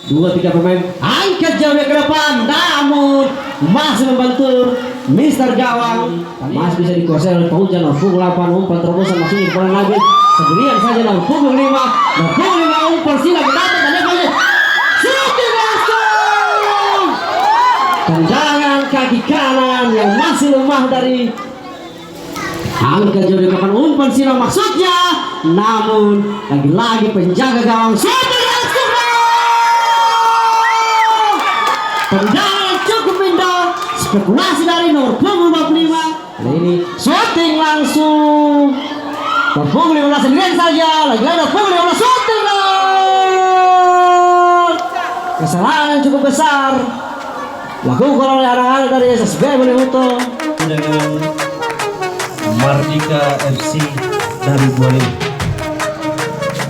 Dua tiga pemain angkat jauh ke depan, namun masih membantu Mister Gawang, masih bisa dikuasai oleh Paujan. Pukul 8 umpan terobosan masih kepada Nabil sendirian saja. Dan pukul 5 umpan silang datang dan yang shooting langsung tendangan kaki kanan yang masih lemah dari angkat jauh ke depan, umpan silang maksudnya, namun lagi-lagi penjaga gawang shooting langsung. Tendangan cukup indah, spekulasi dari nomor punggung 55. Nah ini shooting langsung punggung 15 sendirian saja. Lagi-lagi punggung 15 shooting gol. Kesalahan yang cukup besar lakukan oleh anak-anak dari SSB Bolihuto dengan Mardika FC dari Bali.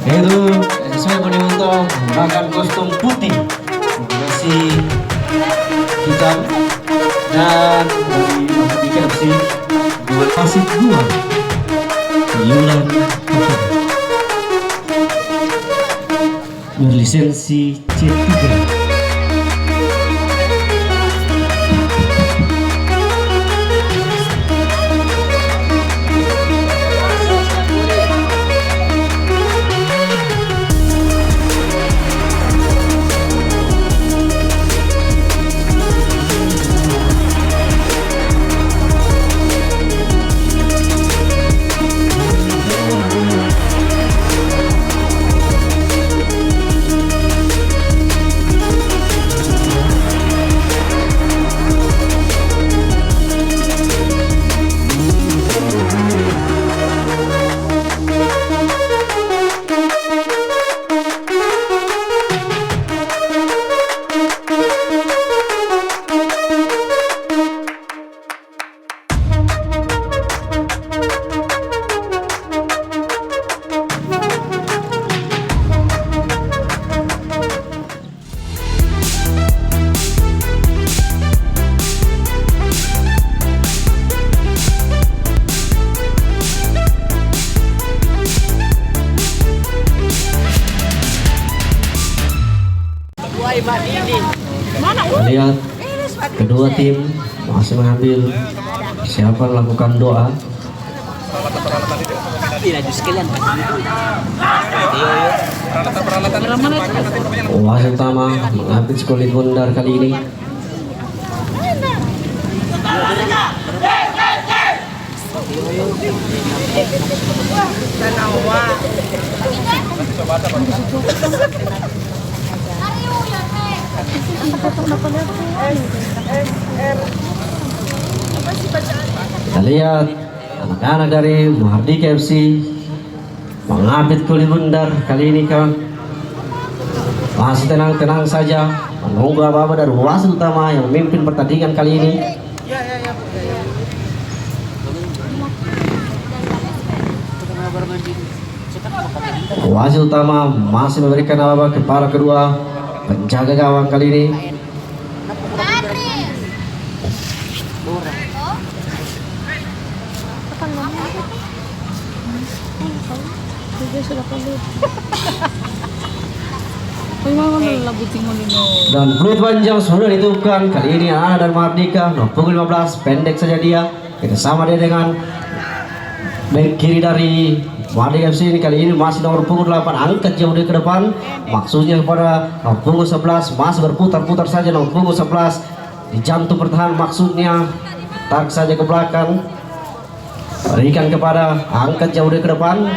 Itu SSB Bolihuto menggunakan kostum putih masih hitam, dan dari Mardika FC masih 2 Yulan berlisensi C3. Lihat kedua tim masih mengambil siapa melakukan doa. Wasit utama mengambil Kulit Bundar kali ini. Kita lihat anak-anak dari Mardika FC mengapit Kulit Bundar kali ini kan masih tenang-tenang saja menunggu apa-apa dari wasit utama yang memimpin pertandingan kali ini. Wasit utama masih memberikan apa-apa kepada kedua penjaga gawang kali ini. Dan peluit panjang sudah ditentukan kali ini Ana dan Mardika. Pukul 15 pendek saja dia. Kita sama dia dengan back kiri dari Mardika FC ini kali ini masih nomor punggung 8 angkat jauh ke depan, maksudnya kepada nomor punggung 11 masih berputar-putar saja. Nomor punggung 11 di jantung pertahanan, maksudnya tarik saja ke belakang, berikan kepada angkat jauh ke depan,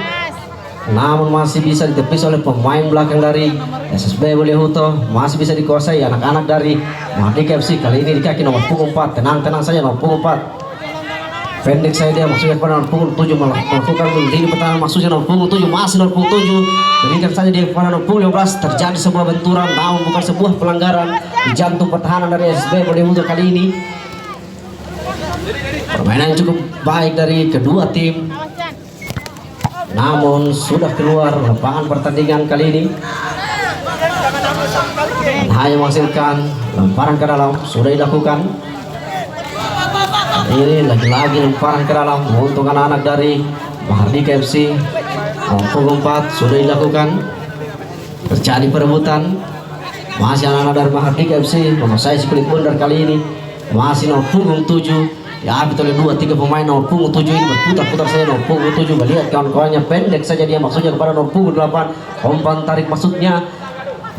namun masih bisa ditepis oleh pemain belakang dari SSB Bolihuto. Masih bisa dikuasai anak-anak dari Mardika FC kali ini di kaki nomor punggung 4. Tenang-tenang saja nomor punggung 4. Pendek saya dia maksudnya kepada nomor punggung 7 melakukan lini pertahanan, maksudnya nomor punggung 7 masih nomor punggung 7 berikan saja dia kepada nomor punggung 15. Terjadi sebuah benturan namun bukan sebuah pelanggaran di jantung pertahanan dari SSB Bolihuto kali ini. Permainan cukup baik dari kedua tim, namun sudah keluar lapangan pertandingan kali ini dan hanya menghasilkan lemparan ke dalam sudah dilakukan. Ini lagi-lagi lemparan ke dalam untuk anak-anak dari Mardika FC. Pukul 4 sudah dilakukan, terjadi perebutan Masih anak-anak dari Mahardika FC menguasai si kulit bundar kali ini. Masih nomor punggung 7. Ya betul 2-3 pemain nomor punggung 7 ini berputar-putar saja nomor punggung 7. Melihat kawan-kawannya pendek saja dia maksudnya kepada nomor punggung 8. Umpan tarik maksudnya.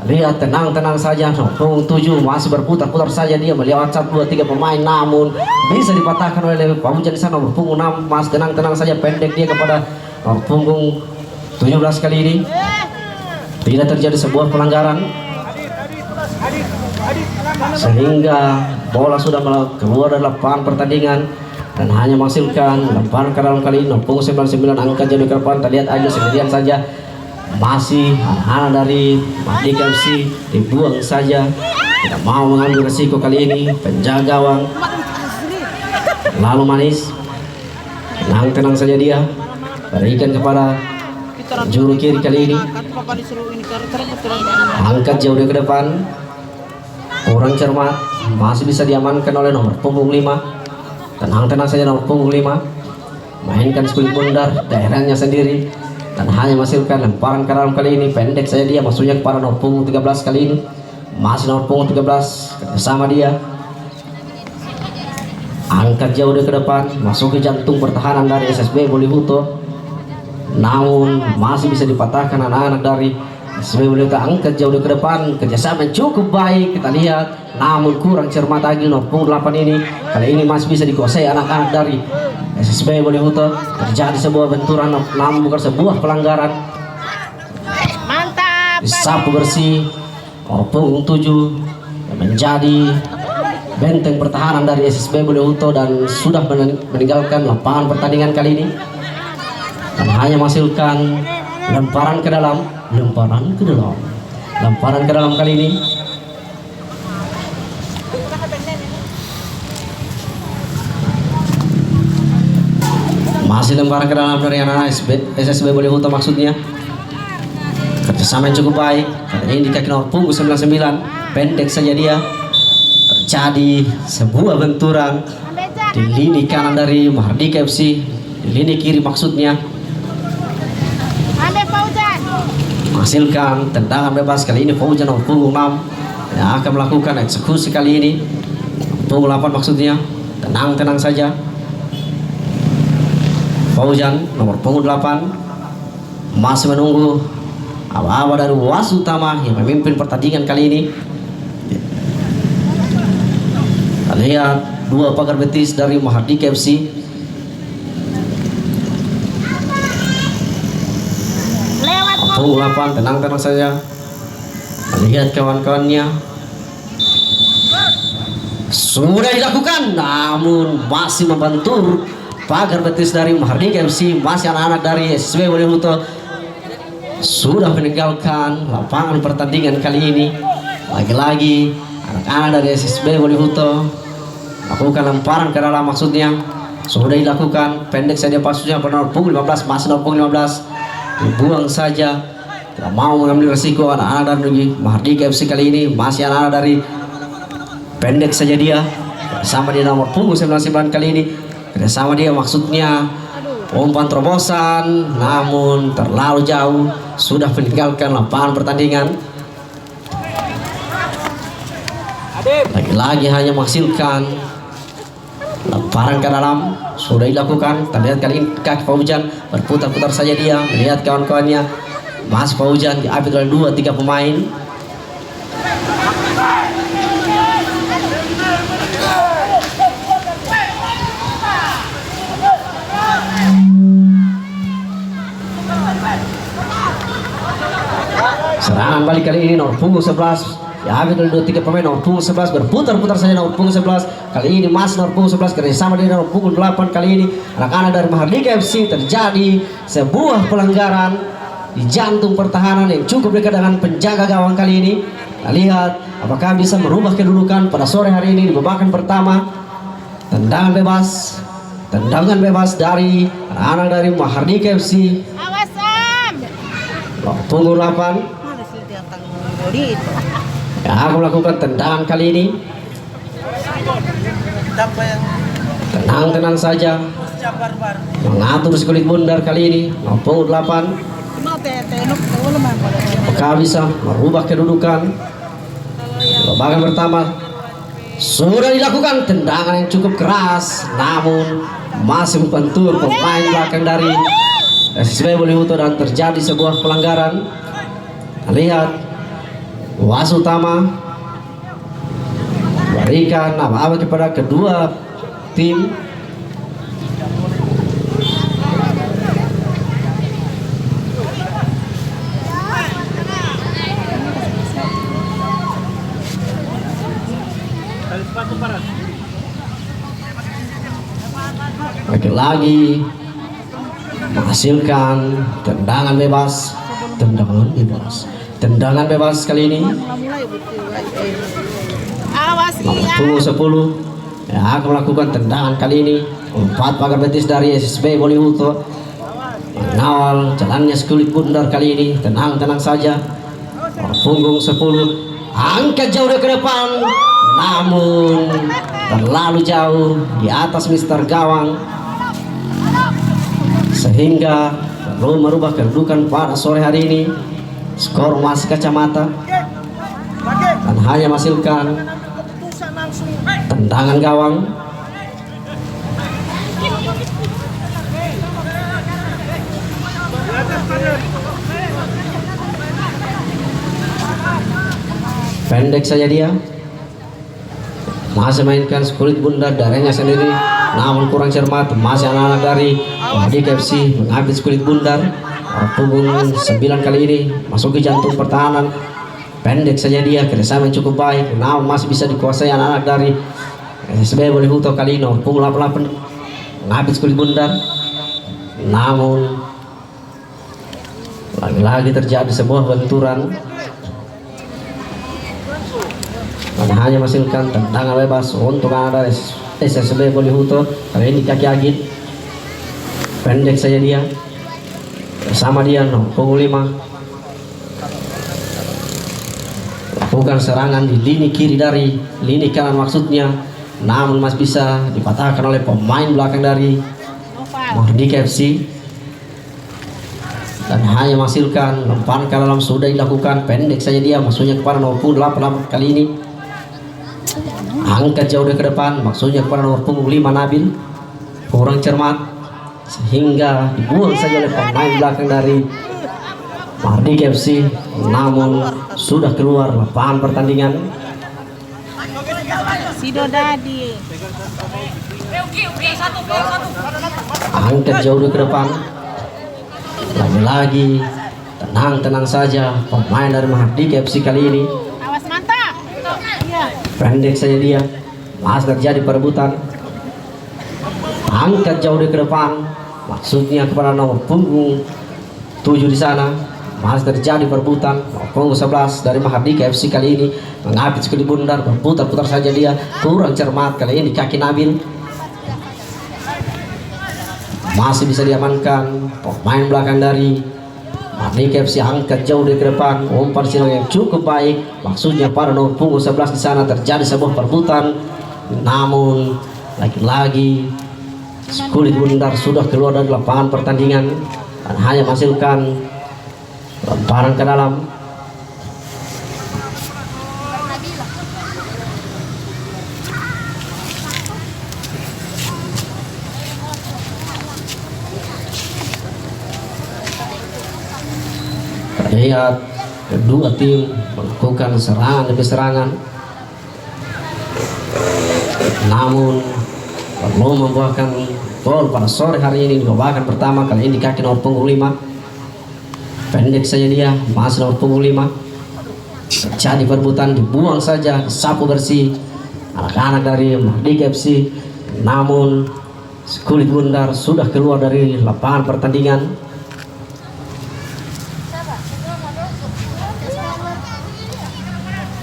Lihat tenang-tenang saja nomor punggung 7 masih berputar-putar saja dia melihat 1-2-3 pemain namun bisa dipatahkan oleh Pamujan di sana nomor punggung 6. Mas tenang-tenang saja pendek dia kepada nomor punggung 17 kali ini. Tidak terjadi sebuah pelanggaran sehingga bola sudah keluar dari lapangan pertandingan dan hanya menghasilkan lemparan ke dalam kali ini. Punggung 99 angkat jadi ke depan. Terlihat aja sendirian saja masih anak-anak dari Mahardika FC dibuang saja, tidak mau mengambil resiko kali ini. Penjaga gawang lalu Manis tenang-tenang saja dia berikan kepada juru kiri kali ini, angkat jauh ke depan, kurang cermat, masih bisa diamankan oleh nomor punggung 5. Tenang-tenang saja nomor punggung 5 mainkan kulit bundar daerahnya sendiri dan hanya menghasilkan lemparan ke dalam kali ini. Pendek saja dia maksudnya kepada nomor punggung 13 kali ini. Masih nomor punggung 13 bersama dia, angkat jauh ke depan, masuk ke jantung pertahanan dari SSB Bolihuto, namun masih bisa dipatahkan anak-anak dari SSB Bolihuto. Angkat jauh ke depan, kerjasama cukup baik kita lihat, namun kurang cermat lagi nomor punggung 8 ini. Kali ini masih bisa dikuasai anak-anak dari SSB Bolihuto. Terjadi sebuah benturan namun bukan sebuah pelanggaran. Mantap. Disapu bersih nomor punggung 7 yang menjadi benteng pertahanan dari SSB Bolihuto dan sudah meninggalkan lapangan pertandingan kali ini dan hanya menghasilkan lemparan ke dalam kali ini. Masih lemparan ke dalam dari anak SSB Bolihuto maksudnya. Kerjasama yang cukup baik. Kali ini di kaki nomor punggung 99 pendek saja dia. Terjadi sebuah benturan di lini kanan dari Mahardika FC, di lini kiri maksudnya. Ambil Fauzan. Menghasilkan tendangan bebas kali ini Fauzan nomor punggung 6 yang akan melakukan eksekusi kali ini. Punggung 8 maksudnya. Tenang-tenang saja. Fauzan nomor punggung 8 masih menunggu aba-aba dari wasit utama yang memimpin pertandingan kali ini. Kita lihat dua pagar betis dari Mahardika FC. Lewat Punggung 8 tenang-tenang saja melihat kawan-kawannya. Sudah dilakukan namun masih membentur pagar betis dari Mahardika FC. Masih anak-anak dari SSB Bolihuto sudah meninggalkan lapangan pertandingan kali ini. Lagi-lagi anak-anak dari SSB Bolihuto lakukan lemparan ke dalam maksudnya. Sudah dilakukan pendek saja pasnya pada nomor punggung 15. Masih nomor punggung 15 dibuang saja, tidak mau mengambil resiko anak-anak dari Mahardika FC kali ini. Masih anak-anak dari pendek saja dia bersama di nomor punggung 99 kali ini. Bersama dia maksudnya umpan terobosan namun terlalu jauh, sudah meninggalkan lapangan pertandingan. Lagi-lagi hanya menghasilkan lemparan ke dalam. Sudah dilakukan. Terlihat kali ini kaki Fauzan berputar-putar saja dia melihat kawan-kawannya. Mas Fauzan diambil oleh 2-3 pemain. Serangan balik kali ini nomor punggung 11 ya ambil dari 2-3 pemain. Nomor punggung 11 berputar-putar saja nomor punggung 11. Kali ini masih nomor punggung 11 kerjasama dengan nomor punggung 8. Kali ini anak-anak dari Mahardika FC. Terjadi sebuah pelanggaran di jantung pertahanan yang cukup dekat dengan penjaga gawang kali ini. Kita lihat apakah bisa merubah kedudukan pada sore hari ini di babak pertama. Tendangan bebas dari anak-anak dari Mahardika FC. Awas Sam. Nomor punggung 8 ya aku melakukan tendangan kali ini. Tenang-tenang saja mengatur si kulit bundar kali ini. Nomor punggung 8 apakah bisa merubah kedudukan babak pertama sudah dilakukan tendangan yang cukup keras, namun masih membentur pemain belakang dari SSB Bolihuto dan terjadi sebuah pelanggaran. Lihat wasit utama berikan apa-apa kepada kedua tim. Lagi menghasilkan tendangan bebas kali ini. Awas Nomor 10 yang akan melakukan tendangan kali ini. Umpan pagar betis dari SSB Bolihuto mengawal jalannya Skulit Bundar kali ini. Tenang saja. Punggung 10 angkat jauh ke depan, namun terlalu jauh di atas Mister Gawang, sehingga belum merubah kedudukan pada sore hari ini. Skor masih kacamata dan hanya menghasilkan tendangan gawang. Pendek saja dia, masih mainkan Skulit Bundar darahnya sendiri, namun kurang cermat. Masih anak-anak dari Wadik FC mengambil Skulit Bundar. Punggung 9 kali ini masuk ke jantung pertahanan. Pendek saja dia, kerjasama yang cukup baik, namun masih bisa dikuasai anak-anak dari SSB Bolihuto kali ini. Punggung 88 mengambil Skulit Bundar, namun lagi-lagi terjadi sebuah benturan dan hanya menghasilkan tendangan bebas untuk anak dari SSB Bolihuto. Kali ini kaki Agit, pendek saja dia, bersama dia punggung 5 lakukan serangan di lini kiri dari lini kanan maksudnya, namun masih bisa dipatahkan oleh pemain belakang dari Mardika FC dan hanya menghasilkan lemparan ke dalam. Sudah dilakukan, pendek saja dia, maksudnya kepada nomor 88 kali ini. Angkat jauh ke depan, maksudnya kepada nomor punggung 5 Nabil, kurang cermat sehingga dibuang saja oleh pemain belakang dari Mardika FC, namun sudah keluar lapangan pertandingan. Sido Dadi. Angkat jauh ke depan, lagi-lagi tenang saja pemain dari Mardika FC kali ini. Awas mantap. Iya. Pendek saja dia, masih terjadi perebutan. Angkat jauh ke depan, maksudnya kepada nomor punggung 7 di sana. Masih terjadi perebutan. Punggung 11 dari Mahardika FC kali ini mengambil Skulit Bundar, berputar-putar saja dia, kurang cermat kali ini kaki Nabil. Masih bisa diamankan pemain belakang dari Mahardika FC. Angkat jauh ke depan, umpan silang yang cukup baik, maksudnya pada nomor punggung 11 di sana. Terjadi sebuah perebutan, namun lagi-lagi Skulit Bundar sudah keluar dari lapangan pertandingan dan hanya menghasilkan lemparan ke dalam. Terlihat kedua tim melakukan serangan demi serangan, namun belum membuahkan gol pada sore hari ini. Di babak pertama kali ini kaki nomor punggung 5, pendek saja dia, masih nomor punggung 5. Terjadi perebutan, dibuang saja, sapu bersih anak-anak dari Mardika FC, namun Skulit Bundar sudah keluar dari lapangan pertandingan.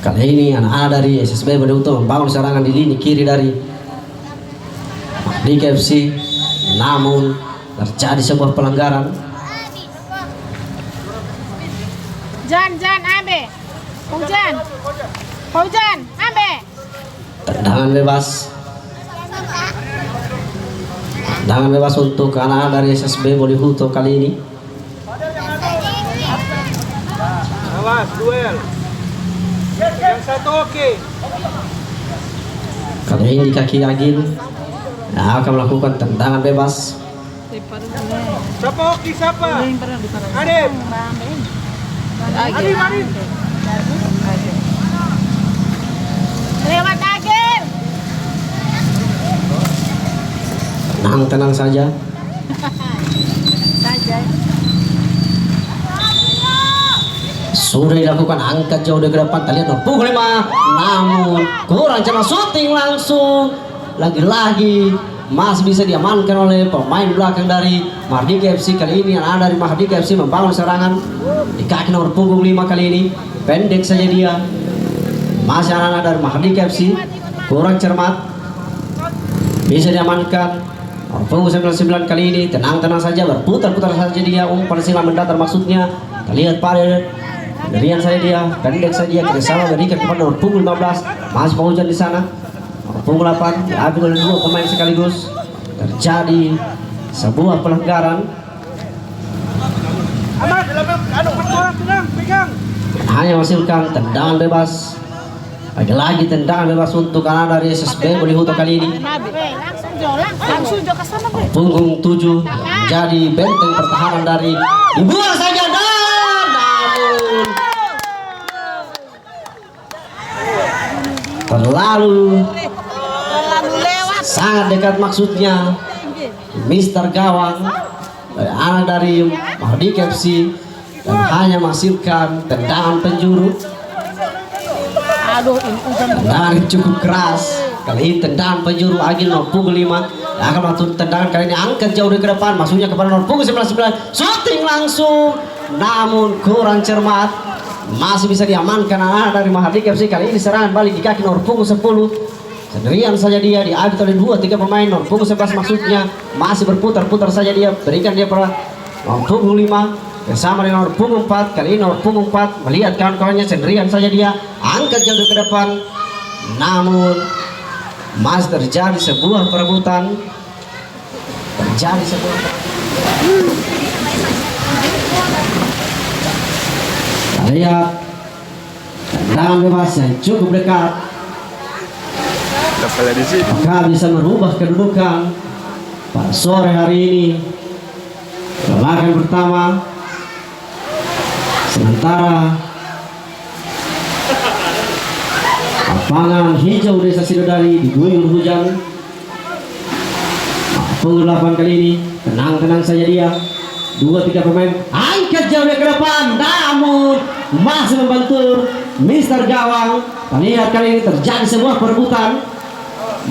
Kali ini anak-anak dari SSB Bolihuto membangun serangan di lini kiri dari Mardika FC, namun terjadi sebuah pelanggaran. Jan ambe. Paujan ambe. Tendangan bebas untuk anak-anak dari SSB Bolihuto kali ini. Awas duel. Kali ini kaki Agil akan melakukan tendangan bebas. Siapa hoki siapa? Adem. Lewat Agil. Tenang saja. Saja. Sudah dilakukan angkat jauh dari depan. Kita lihat pukul 5. Namun kurang cepat syuting langsung. Lagi-lagi masih bisa diamankan oleh pemain belakang dari Mardika FC. Kali ini anak dari Mardika FC membangun serangan di kaki nomor punggung 5 kali ini. Pendek saja dia. Masih anak-anak dari Mardika FC. Kurang cermat. Bisa diamankan. Punggung 99 kali ini tenang-tenang saja, berputar-putar saja dia. Umpan silang mendatar maksudnya. Kita lihat pada derian saja dia, pendek saja. Kita sama berikan kepada nomor punggung 15. Masih hujan di sana. Nomor punggung 8 diambil oleh dua pemain sekaligus. Terjadi sebuah pelanggaran. Amat, tenang, pegang. Hanya menghasilkan tendangan bebas. Lagi-lagi tendangan bebas untuk anak dari SSB Bolihuto kali ini. Langsung jo ke sana, Be. Punggung 7 jadi benteng pertahanan dari dibuang saja dan namun terlalu Lewat. sangat dekat maksudnya Mister Gawang dari anak dari Mardika FC dan hanya menghasilkan tendangan penjuru. Aduh, ini hujan. Tendangan cukup keras. Kali ini tendangan penjuru Agil nomor punggung 5 akan melakukan tendangan kali ini angkat jauh dari ke depan, masuknya kepada nomor punggung 19 shooting langsung namun kurang cermat. Masih bisa diamankan anak dari Mardika FC. Kali ini serangan balik di kaki nomor punggung 10. Sendirian saja dia diambil oleh 2-3 pemain. Nomor punggung 11 maksudnya masih berputar-putar saja dia, berikan dia pada nomor punggung 5 bersama dengan nomor punggung 4. Kali ini nomor punggung 4 melihat kawan-kawannya, sendirian saja dia angkat jauh ke depan namun masih terjadi sebuah perebutan. Lihat tendangan bebas yang cukup dekat, maka bisa merubah kedudukan pada sore hari ini. Gelaran pertama sementara lapangan hijau Desa Sidodari diguyur hujan. Punggung 8 kali ini tenang-tenang saja dia. 2-3 pemain angkat jauh ke depan namun masih membantu Mister Gawang. Lihat kali ini terjadi sebuah perebutan.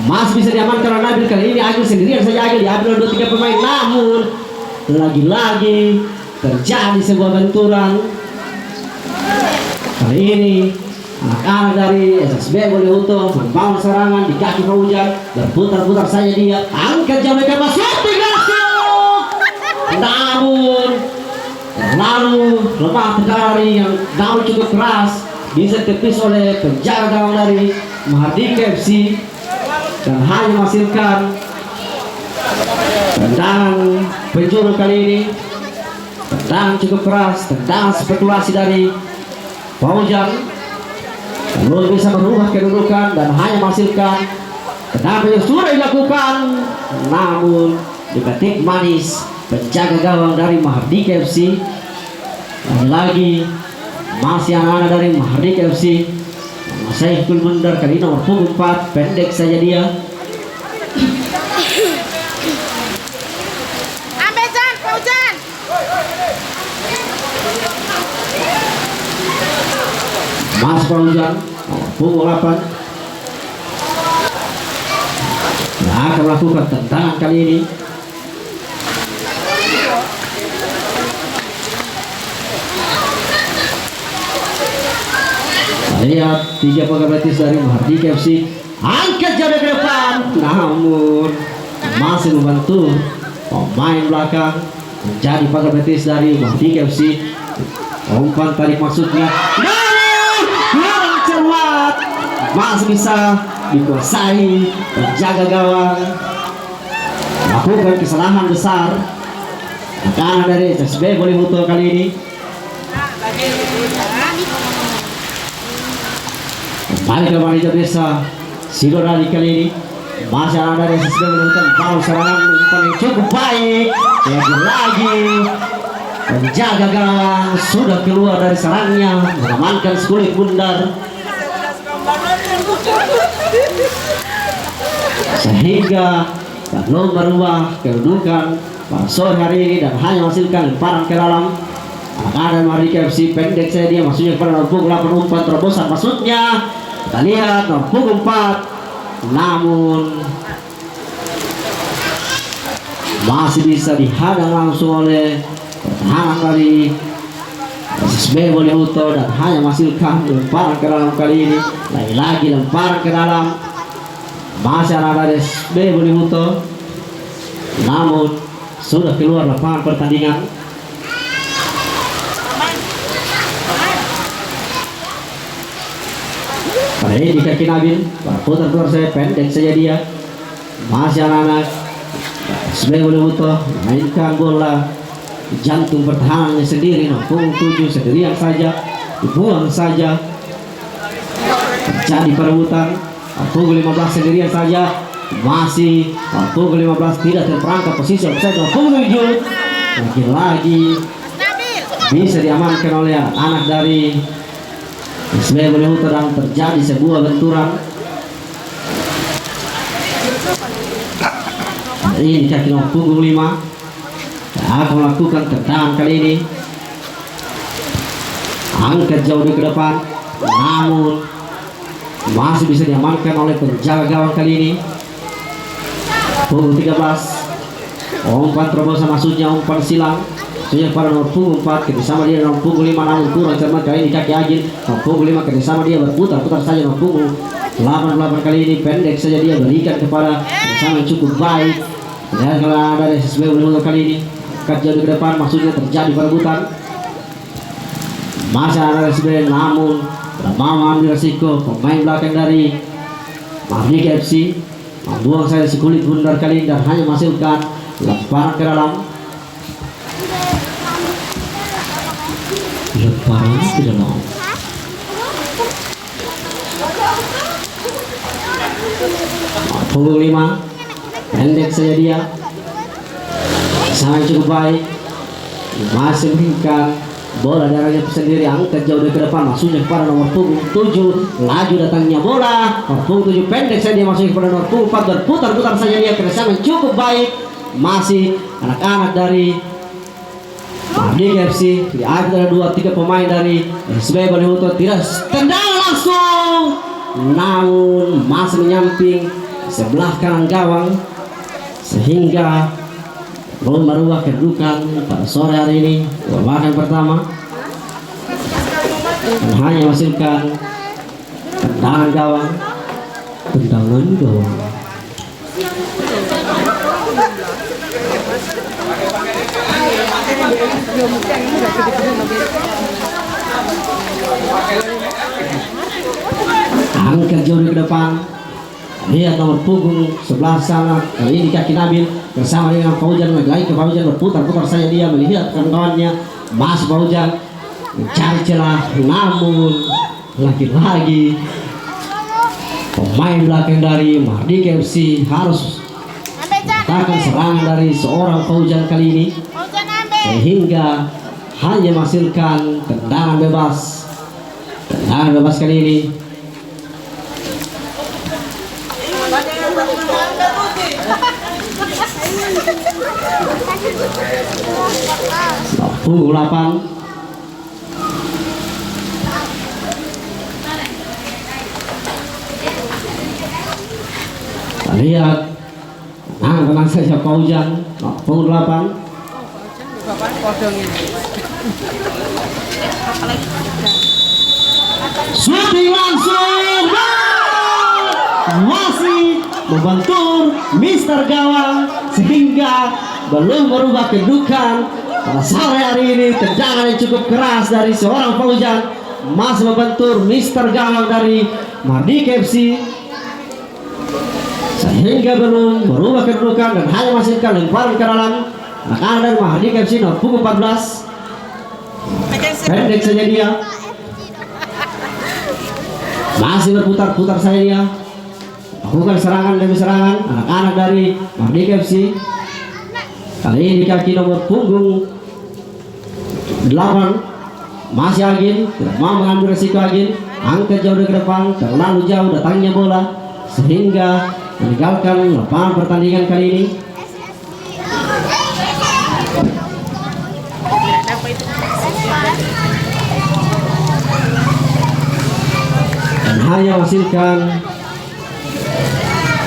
Masih bisa diamankan oleh Nabil. Kali ini Agil sendirian saja. Agil diambil oleh 2-3 pemain namun lagi-lagi terjadi sebuah benturan. Kali ini anak-anak dari SSB Bolihuto membangun serangan di kaki Fauzan, berputar-putar saja dia, angkat jauh ke masuk namun terlalu lemah dari yang down cukup keras, bisa tepis oleh penjaga gawang dari Mardika FC dan hanya menghasilkan tendangan penjuru kali ini. Tendangan cukup keras, tendangan spekulasi dari Fauzan belum bisa merubah kedudukan dan hanya menghasilkan tendangan yang sudah dilakukan namun dipetik manis penjaga gawang dari Mardika FC. Lagi-lagi masih anak-anak dari Mardika FC. Saya ikut mundur kali ini nomor punggung 4, pendek saja dia. Ambil Jan, Fauzan. Mas Fauzan punggung 8 akan melakukan tendangan kali ini. Lihat 3 pemain betis dari Mardika FC angkat jauh ke depan namun masih membantu pemain belakang menjadi pemain betis dari Mardika FC. Umpan tarik maksudnya namun kurang cermat, masih bisa dikuasai penjaga gawang, melakukan kesalahan besar. Akan dari SSB Bolihuto kali ini. Balik ke manajer desa Sidorali kali ini masih ada dari sisi menentukan bau serangan umpan yang cukup baik. Lagi penjaga gawang sudah keluar dari sarangnya mengamankan Skulit Bundar, sehingga belum merubah kedudukan pada sore hari ini dan hanya menghasilkan lemparan ke dalam. Anak-anak Mardika FC pendek saja dia maksudnya kepada nomor punggung 8 umpan terobosan maksudnya. Kita lihat nomor punggung 4 namun masih bisa dihadang langsung oleh pertahanan dari SSB Bolihuto dan hanya menghasilkan lemparan ke dalam kali ini. Lagi-lagi lemparan ke dalam masih ada dari SSB Bolihuto namun sudah keluar lapangan pertandingan. Pada ini di kaki Nabil, putar-putar saya pendek saja dia. Masih anak-anak SSB Bolihuto mainkan bola jantung pertahanannya sendiri. Punggung 7 sendirian saja, dibuang saja. Terjadi perebutan. Punggung 15 sendirian saja. Masih punggung 15 tidak terperangkap posisi offside. Punggung 7 lagi-lagi bisa diamankan oleh anak dari SSB Bolihuto dan terjadi sebuah benturan. Ini kaki nomor punggung 5 akan melakukan tendangan kali ini, angkat jauh ke depan namun masih bisa diamankan oleh penjaga gawang kali ini. Punggung 13 umpan terobosan maksudnya umpan silang maksudnya pada nomor punggung 4 kerjasama dia nomor punggung 5 namun kurang cermat kali ini kaki Agil. Nomor punggung 5 kerjasama dia berputar-putar saja nomor punggung 8 kali ini pendek saja dia berikan kepada kerjasama yang cukup baik. Dan kalau ada SSB Bolihuto kali ini angkat jauh ke depan maksudnya terjadi perebutan. Masih ada SSB namun tidak mau mengambil resiko pemain belakang dari Mardika FC membuang saya Skulit Bundar kali ini dan hanya menghasilkan lemparan ke dalam. Lemparan tidak mau. Punggung 5 pendek saja dia, sangat cukup baik, masih memberikan bola darahnya sendiri, angkat jauh ke depan maksudnya kepada nomor punggung 7. Laju datangnya bola nomor punggung 7 pendek saja maksudnya kepada nomor punggung 4 berputar-putar saja dia, kerjasama cukup baik. Masih anak-anak dari Mardika FC di akhir ada 2-3 pemain dari SSB Bolihuto tidak tendang langsung namun masih menyamping sebelah kanan gawang sehingga belum merubah kedudukan pada sore hari ini babak pertama dan hanya menghasilkan tendangan gawang. Angkat jauh ke depan, lihat nomor punggung sebelah sana kali ini kaki Nabil bersama dengan Faujan. Lagi ke Faujan berputar-putar saja dia melihat kawan-kawannya. Mas Faujan mencari celah namun lagi-lagi pemain belakang dari Mardika FC harus melakukan serangan dari seorang Faujan kali ini sehingga hanya menghasilkan tendangan bebas. Tendangan bebas kali ini punggung 8 kita lihat tenang saja Faujan punggung 8 shooting langsung masih membentur Mister Gawang sehingga belum merubah kedudukan pada sore hari ini. Tendangan yang cukup keras dari seorang Faujan masih membentur Mister Gawang dari Mardika FC sehingga belum merubah kedudukan dan hanya menghasilkan lemparan ke dalam. Akan dari Mardika FC nomor punggung 14 pendek saja dia Masih berputar-putar saya dia. Lakukan serangan demi serangan anak-anak dari Mardika FC. Kali ini kaki nomor punggung 8 masih Agin, tidak mau mengambil resiko Agin, angkat jauh ke depan, terlalu jauh datangnya bola sehingga meninggalkan lapangan pertandingan kali ini. Dan hanya menghasilkan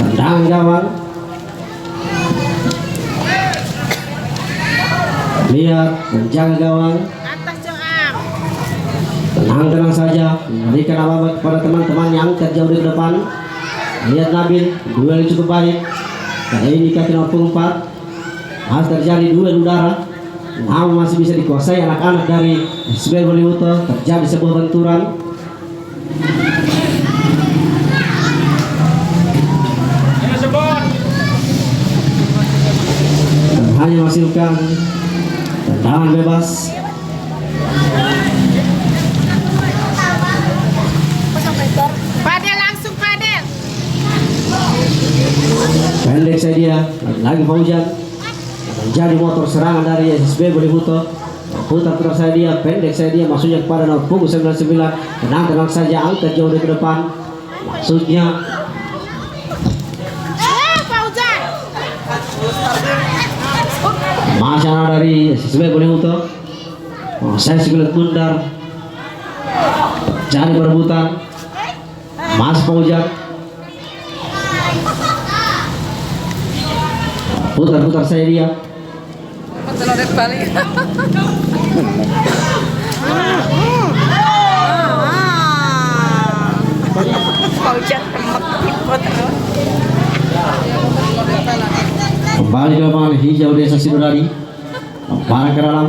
tendangan gawang. Lihat menjaga gawang, Atas Joam. tenang-tenang saja, memberikan apa kepada teman-teman yang angkat jauh di depan. Lihat Nabil, duel yang cukup baik. Kali ini kaki nomor 4 harus terjadi duel udara, namun masih bisa dikuasai anak-anak dari SB Bollywood. Terjadi sebuah benturan. Ayo sebut. Dan hanya menghasilkan tendangan bebas. Padel langsung padel. Pendek saya dia, lagi Fauzan. Menjadi motor serangan dari SSB Bollywood. Putar-putar saya dia, pendek saya dia, maksudnya kepada nomor punggung 99. Tenang-tenang saja, angkat jauh ke depan. Maksudnya Fauzan. masih anak dari SSB Bollywood. Saya sekulit bundar. Jadi perebutan. Mas Fauzan. Putar-putar saya dia. Kembali ke lapangan hijau Desa Sidodadi. Lemparan ke dalam.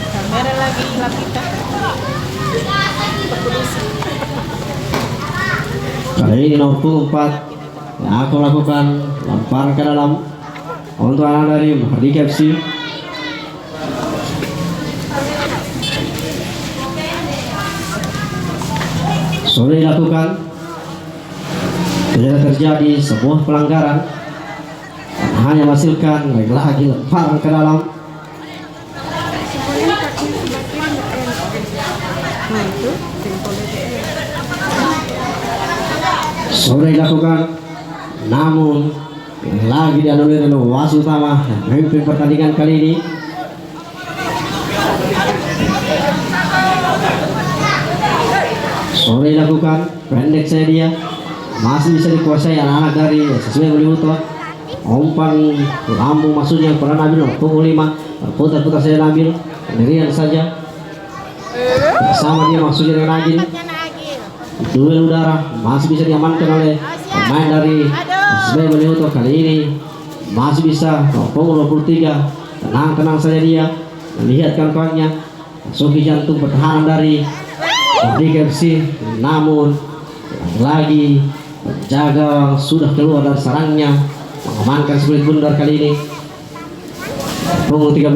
Kamera lagi lapita. Kali ini nomor punggung 4 yang aku lakukan lemparan ke dalam untuk anak dari Mardika FC. Sudah dilakukan, tidak terjadi sebuah pelanggaran, dan hanya menghasilkan lagi lemparan ke dalam. Sudah dilakukan, namun lagi dianulir oleh wasit utama yang memimpin pertandingan kali ini. Sudah dilakukan, pendek saya dia, masih bisa dikuasai anak-anak dari SSB Bollywood. Umpan lambung maksudnya kepada Nabil nomor punggung 5. Putar-putar saya Nabil, pendirian saja. Bersama dia maksudnya dengan Agil. Duel udara masih bisa diamankan oleh pemain dari SB Bollywood kali ini. Masih bisa punggung 23. Tenang-tenang saja dia, melihat kawan-kawannya. Masuki jantung pertahanan dari Mardika FC, namun lagi penjaga sudah keluar dari sarangnya, mengamankan sulit bundar kali ini. Punggung 13,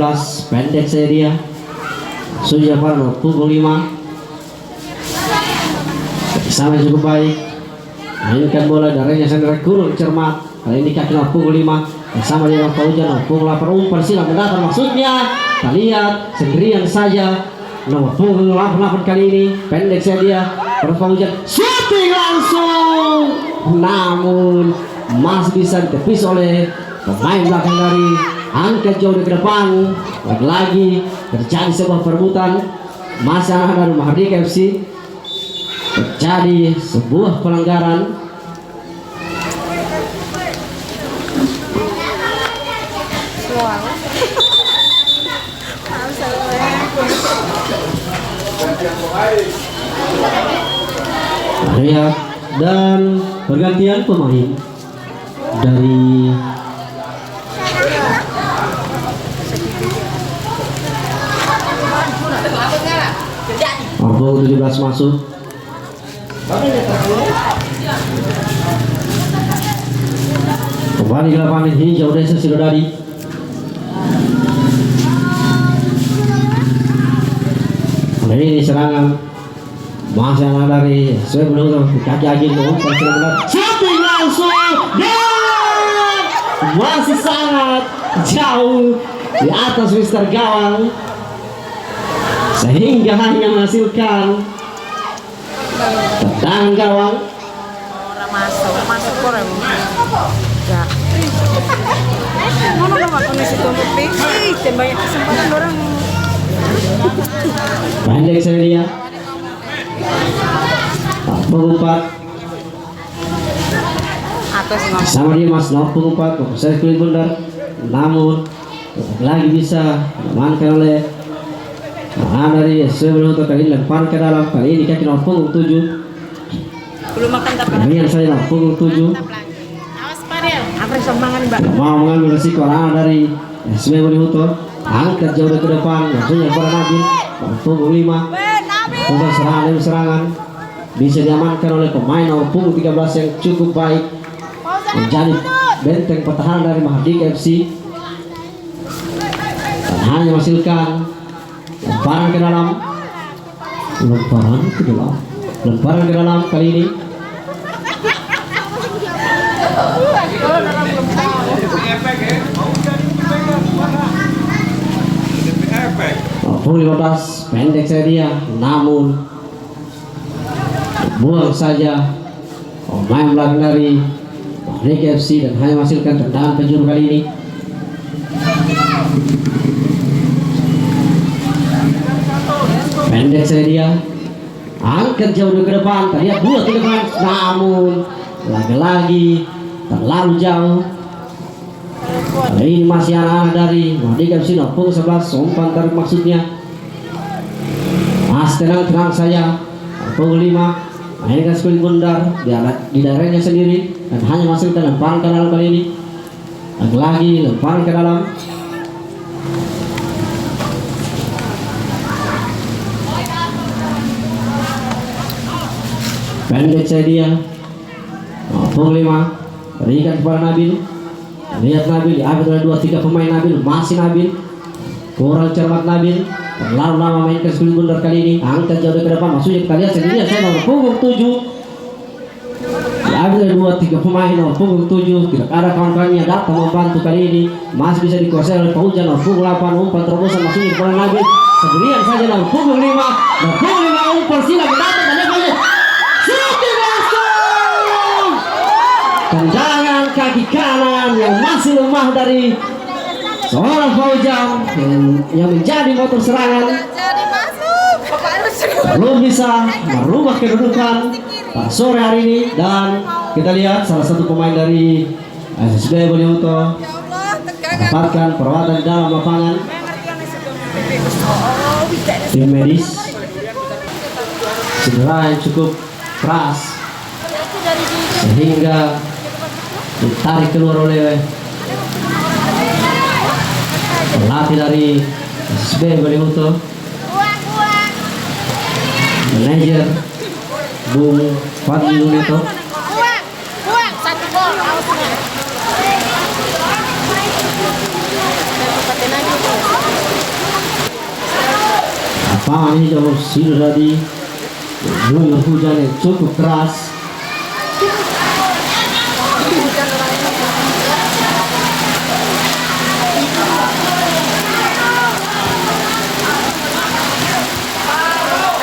pendek saya dia, sudah pada punggung 5. Sama cukup baik, mainkan bola darahnya sendiri kurun cermat. Kali ini kaki nomor punggung 5 bersama dengan Fauzan punggung 8. Umpan silam mendatar maksudnya. Kita lihat sendirian saja nomor punggung 8 kali ini, pendek saya dia, Fauzan shooting langsung, namun masih bisa ditepis oleh pemain belakang dari angkat jauh ke depan. Lagi terjadi sebuah perebutan, masa dari Mardika FC, terjadi sebuah pelanggaran. Lihat, dan pergantian pemain dari Arbol 17 masuk. Kembali ke lapangan hijau Desa Sidodadi. Kali ini serangan Masih anak dari saya belum kaki lagi dong. Shooting langsung dan masih sangat jauh di atas Mister Gawang sehingga hanya menghasilkan tendangan gawang. Orang masuk orang. Ya. Mana aku nasi tumpuk banyak kesempatan orang. Pendek saya dia. Pengumpat Atas sama dia Mas Nor pengumpat saya kulit bundar, namun lagi bisa diamankan oleh dari sebelum untuk kali lempar ke dalam. Kali ini kaki nomor punggung 7 belum makan tapi. kemudian saya nomor punggung 7 Awas Padel. Apa semangat Mbak? mau mengambil resiko dari SB Bolihuto, angkat jauh ke depan langsung para Nabil nomor punggung 5 untuk serangan bisa diamankan oleh pemain nomor punggung 13 yang cukup baik menjadi benteng pertahanan dari Mahardika FC dan hanya menghasilkan lemparan ke dalam kali ini. Punggung 15 pendek saya dia, namun buang saja pemain belakang dari Mahardika FC dan hanya menghasilkan tendangan penjuru kali ini. Pendek saya dia, angkat jauh ke depan, tadi 2 ke depan, namun lagi-lagi terlalu jauh. Kali ini masih anak-anak dari Mahardika FC nomor 11 umpan tarik maksudnya. Mas tenang saya, punggung 5 mainkan skulit bundar di daerahnya sendiri dan hanya masuk ke lemparan ke dalam kali ini. Lagi lemparan ke dalam. Pendek saya dia, punggung 5 berikan kepada Nabil. Lihat Nabil diambil oleh 2-3 pemain. Nabil masih Nabil kurang cermat. Nabil terlalu lama mainkan skulit bundar kali ini, angkat jauh ke depan maksudnya kita lihat sendiri. Saya nomor punggung 7 diambil oleh 2-3 pemain nomor punggung 7, tidak ada kawan-kawannya datang membantu kali ini. Masih bisa dikuasai oleh Paujan nomor punggung 8, umpan terobosan maksudnya kepada Nabil sendirian saja nomor punggung 5 dan punggung 5 umpan silang datang dan dia shooting langsung tendangan kaki kanan yang masih lemah dari seorang Paujan yang menjadi motor serangan Jadi masuk. belum bisa merubah kedudukan sore hari ini. Dan kita lihat salah satu pemain dari SSB Bolihuto mendapatkan perawatan di dalam lapangan. Tim medis cedera yang cukup keras sehingga ditarik keluar oleh pelatih dari SSB Bolihuto, manajer Bung Fadli Luneto. Buang 1 gol. Lapangan ini jauh sudah di guyur hujan yang cukup keras.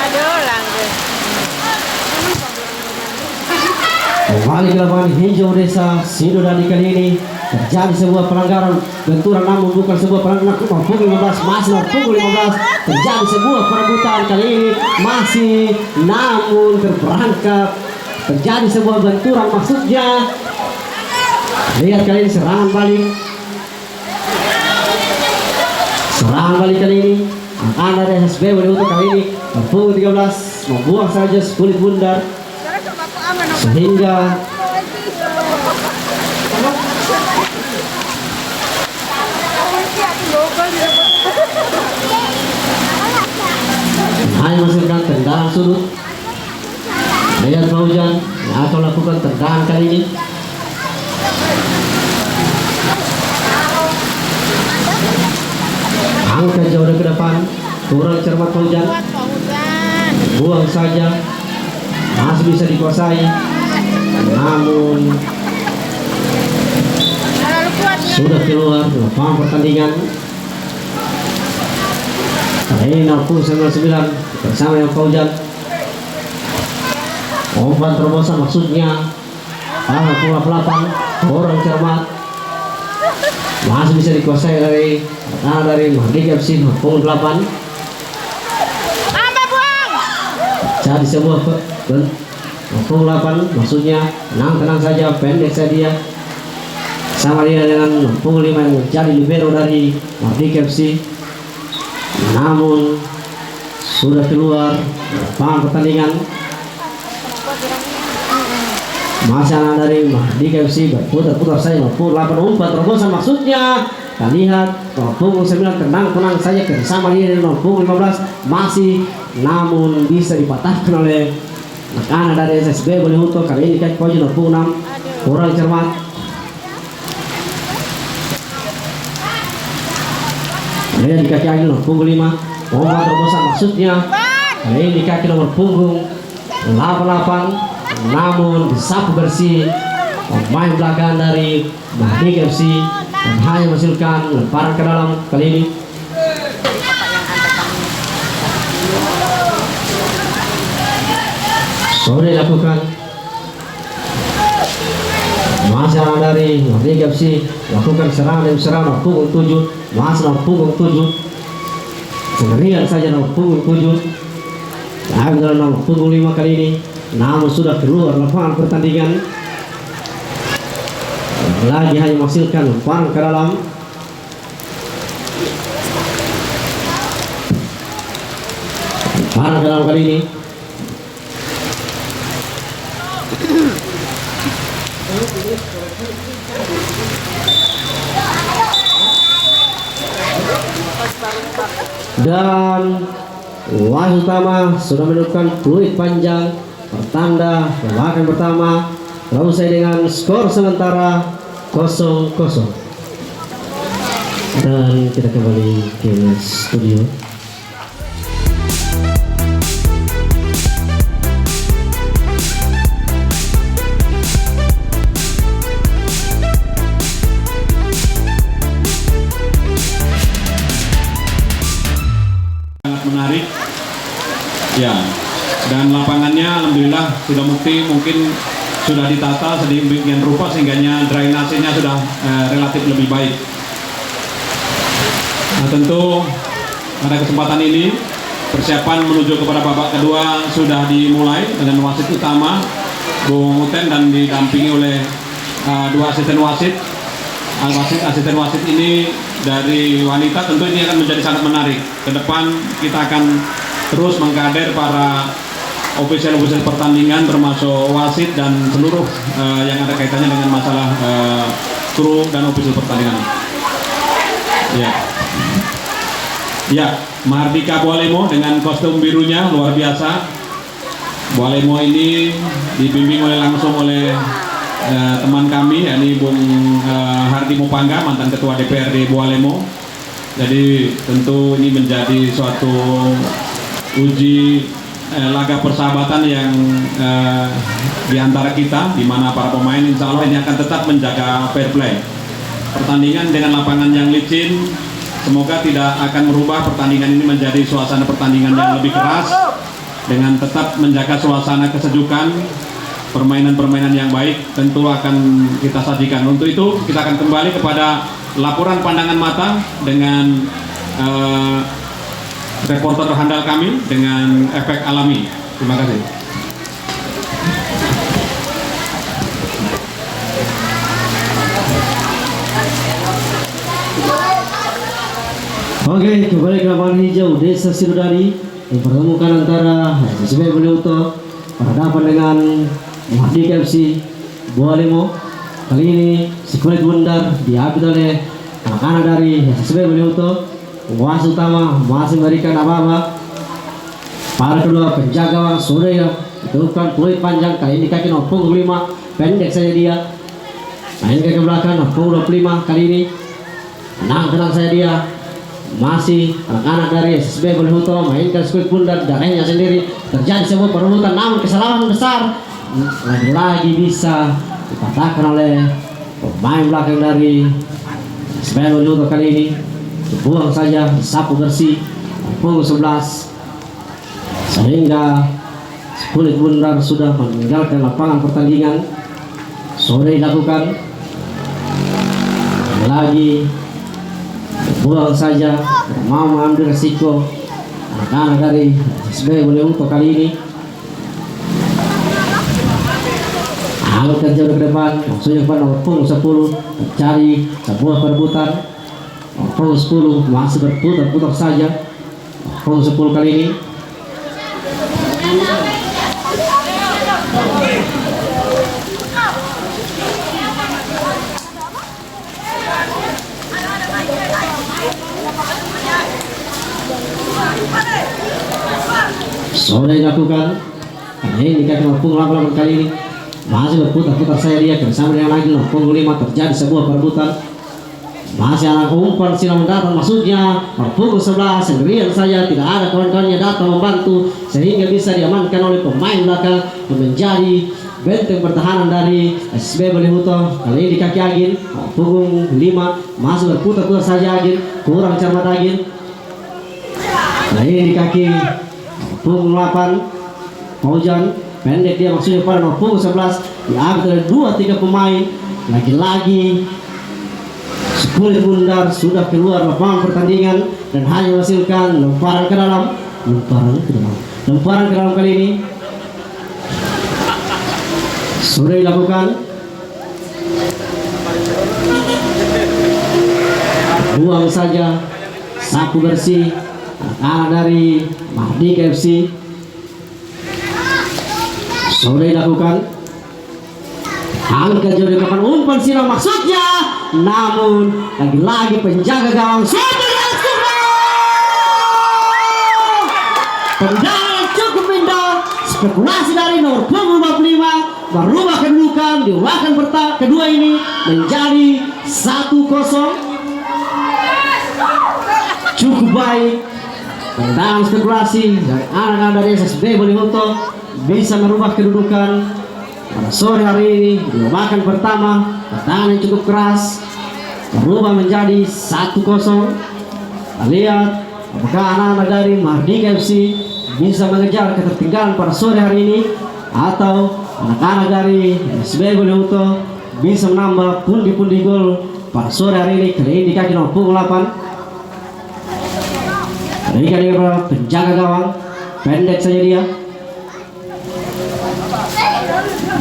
Aduh, langgeng. Kembali ke lapangan hijau desa Sidodadi kali ini terjadi sebuah pelanggaran benturan, namun bukan sebuah pelanggaran. Punggung 15 masih punggung 15 terjadi sebuah perebutan kali ini masih, namun terperangkap terjadi sebuah benturan maksudnya. Lihat kali ini serangan balik kali ini akan dari SSB Bolihuto kali ini punggung 13 membuang saja skulit bundar sehingga hanya menghasilkan tendangan sudut. Lihat Paujan yang akan melakukan tendangan kali ini. Angkat jauh ke depan, kurang cermat Paujan, Buat Paujan. buang saja masih bisa dikuasai, namun Terlalu kuat ya. sudah keluar dari lapangan pertandingan. Kali ini 69 bersama yang Fauzan. Umpan terobosan maksudnya tanggal 28 orang cermat masih bisa dikuasai dari Mardika FC 48. Apa buang? Jadi sebuah 48 maksudnya tenang saja, pendek saja dia. Sama dia dengan 65 yang menjadi libero dari Mardika FC, namun sudah keluar lapangan pertandingan. Masa dari Mardika FC berputar-putar saja 48 umpan terobosan maksudnya. Kita lihat punggung 9 tenang saja bersama dia dengan punggung 15 masih, namun bisa dipatahkan oleh anak dari SSB boleh untuk kali ini kan poin punggung 6 kurang cermat. Lihat di kaki lagi nomor punggung 5 umpan terobosan maksudnya. Kali ini kaki nomor punggung 88 namun disapu bersih pemain belakang dari Mardika FC dan hanya menghasilkan lemparan ke dalam kali ini. Sudah dilakukan masalah dari Mardika FC lakukan serangan punggung 7 masih punggung 7 sendirian saja punggung 7 ambil nomor punggung 5 kali ini, namun sudah keluar lapangan pertandingan. Lagi hanya menghasilkan lemparan ke dalam. Lemparan ke dalam kali ini. Dan wasit utama sudah menentukan peluit panjang pertanda tembakan pertama selesai dengan skor sementara 0-0. Dan kita kembali ke studio. Sangat menarik ya, dan lapangannya alhamdulillah sudah mungkin sudah ditata sedemikian rupa sehingga drainasenya sudah relatif lebih baik. Nah, tentu pada kesempatan ini persiapan menuju kepada babak kedua sudah dimulai dengan wasit utama Bung Uten dan didampingi oleh dua asisten wasit. Asisten wasit ini dari wanita, tentu ini akan menjadi sangat menarik. Ke depan kita akan terus mengkader para official pertandingan termasuk wasit dan seluruh yang ada kaitannya dengan masalah kru dan official pertandingan. Ya, Mardika Bualemo dengan kostum birunya luar biasa. Bualemo ini dibimbing langsung oleh teman kami, yakni Bung Hardi Mupangga, mantan ketua DPRD Bualemo. Jadi tentu ini menjadi suatu uji laga persahabatan yang diantara kita, di mana para pemain insya Allah ini akan tetap menjaga fair play. Pertandingan dengan lapangan yang licin semoga tidak akan merubah pertandingan ini menjadi suasana pertandingan yang lebih keras, dengan tetap menjaga suasana kesejukan. Permainan-permainan yang baik tentu akan kita sajikan. Untuk itu kita akan kembali kepada laporan pandangan mata dengan reporter handal kami dengan efek alami. Terima kasih. Oke, kembali ke lapangan hijau Desa Sirudari, dipertemukan antara SSB Beliuto berhadapan dengan Mardika FC Bualemo. Kali ini si kulit bundar diambil oleh anak-anak dari SSB Beliuto. Wasit utama masih memberikan aba-aba. Para kedua penjaga gawang sudah ditentukan peluit panjang, kali ini kaki nomor punggung 5 pendek saja dia. Main ke belakang nomor punggung 25 kali ini tenang saja dia. masih anak-anak dari SSB Bolihuto mainkan skuad bundar darahnya sendiri, terjadi sebuah perebutan namun kesalahan besar lagi-lagi bisa dikatakan oleh pemain belakang dari SSB Bolihuto kali ini. Dibuang saja, disapu bersih punggung 11 sehingga skuad bundar sudah meninggalkan lapangan pertandingan. Sudah dilakukan lagi, buang saja, tidak mau mengambil resiko anak-anak dari SSB Bolihuto kali ini. Angkat jauh ke depan, maksudnya pada nomor punggung 10 mencari sebuah perebutan. Nomor punggung 10 masih berputar-putar saja. Punggung 10 kali ini sudah dilakukan. Ini kaki punggung 8 kali ini masih berputar-putar saya dia bersama dengan lagi punggung 5 terjadi sebuah perebutan. Masih anak umpan silang datang maksudnya punggung 11 sendirian saja, tidak ada kawan-kawannya datang membantu sehingga bisa diamankan oleh pemain belakang yang menjadi benteng pertahanan dari SSB Bolihuto. Kali ini kaki Agin punggung 5 masih berputar-putar saja, Agin kurang cermat Agin. Kali ini kaki punggung 8 Paujan pendek dia maksudnya pada nomor punggung 11 diambil oleh 2-3 pemain. Lagi-lagi skuad bundar sudah keluar lapangan pertandingan dan hanya menghasilkan lemparan ke dalam kali ini sudah dilakukan. Buang saja, sapu bersih anak dari Mardika FC sudah dilakukan. Angkat jauh di depan umpan silang maksudnya, namun lagi-lagi penjaga gawang tendangan cukup indah. Spekulasi dari nomor punggung 55 merubah kedudukan di ulangan kedua ini menjadi 1-0. Cukup baik tendangan spekulasi dari anak-anak dari SSB Bolihuto bisa merubah kedudukan pada sore hari ini. Di babak pertama tendangan yang cukup keras berubah menjadi 1-0. Kita lihat apakah anak-anak dari Mardika FC bisa mengejar ketertinggalan pada sore hari ini atau anak-anak dari SSB Bolihuto bisa menambah pundi-pundi gol pada sore hari ini. Kali ini kaki nomor punggung 8 kali ini penjaga gawang pendek saja dia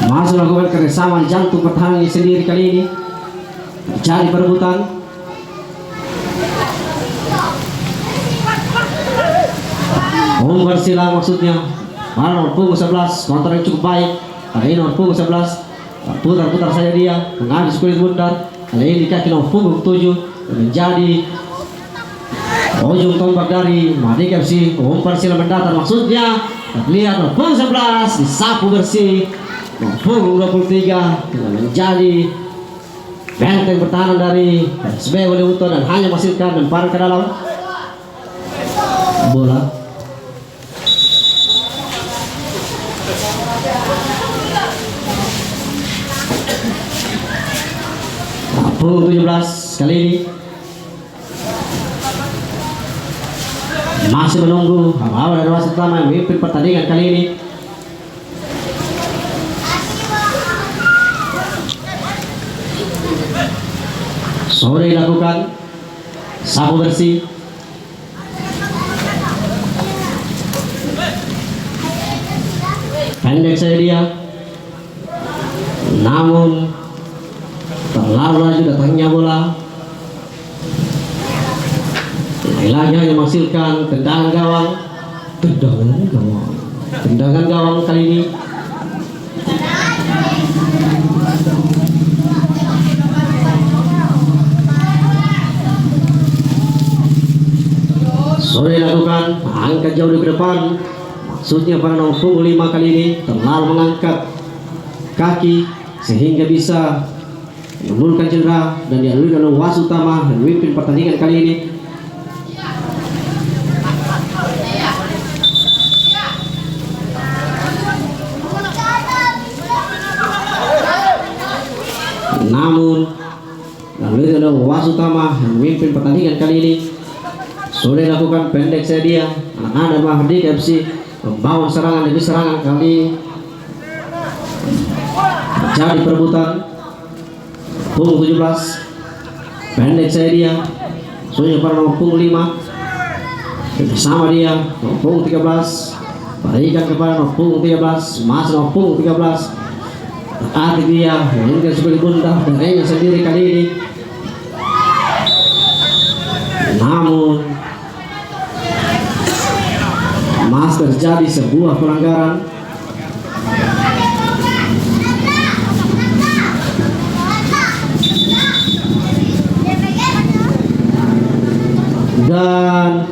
masih melakukan kerjasama jantung pertahanan sendiri. Kali ini mencari perebutan. Umpan silang maksudnya mana nomor punggung 11 kontrol yang cukup baik. Kali ini nomor punggung 11 putar-putar saja dia mengambil skuad bundar. Kali ini kaki nomor punggung 7 menjadi ujung tombak dari Mardika FC. Umpan silang mendatar maksudnya lihat nomor punggung 11 disapu bersih. Punggung 23 menjadi benteng pertahanan dari SSB Bolihuto dan hanya menghasilkan lemparan ke dalam bola. Punggung 17 kali ini masih menunggu awal dari wasit utama yang memimpin pertandingan kali ini. Sudah dilakukan sapu bersih. Pendek saja dia, namun terlalu laju datangnya bola. Lagi hanya menghasilkan tendangan gawang. Tendangan gawang kali ini. Sudah dilakukan, angkat jauh ke depan. Maksudnya pada nomor punggung 5 kali ini terlalu mengangkat kaki sehingga bisa menimbulkan cedera dan dialami oleh wasit utama dan memimpin pertandingan kali ini. namun lalu itu adalah wasit utama yang memimpin pertandingan kali ini. Sudah dilakukan pendek saya dia anak-anak Mardika FC membangun serangan demi serangan kali ini. Jadi perebutan punggung 17 pendek saya dia sudah pada nomor punggung 5 bersama dia nomor punggung 13 berikan kepada nomor punggung 13 masih nomor punggung 13 arti dia mainkan sebagai bunda darinya sendiri kali ini, namun masih terjadi sebuah pelanggaran. Dan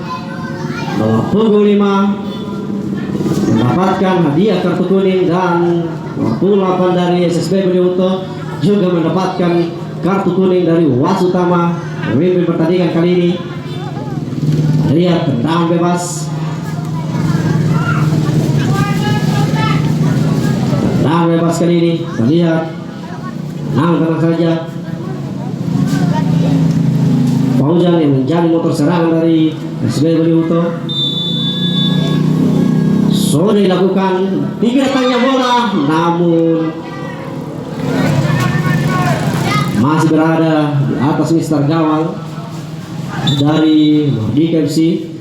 nomor punggung 5 mendapatkan hadiah kartu kuning, dan nomor punggung 8 dari SSB Beliuto juga mendapatkan kartu kuning dari wasit utama memimpin pertandingan kali ini. Lihat tendangan bebas, tendangan bebas kali ini. Kita lihat tenang saja. Paujan yang menjadi motor serangan dari SSB Beliuto. Sudah dilakukan 3 datangnya bola, namun masih berada di atas mister gawang dari Mardika FC,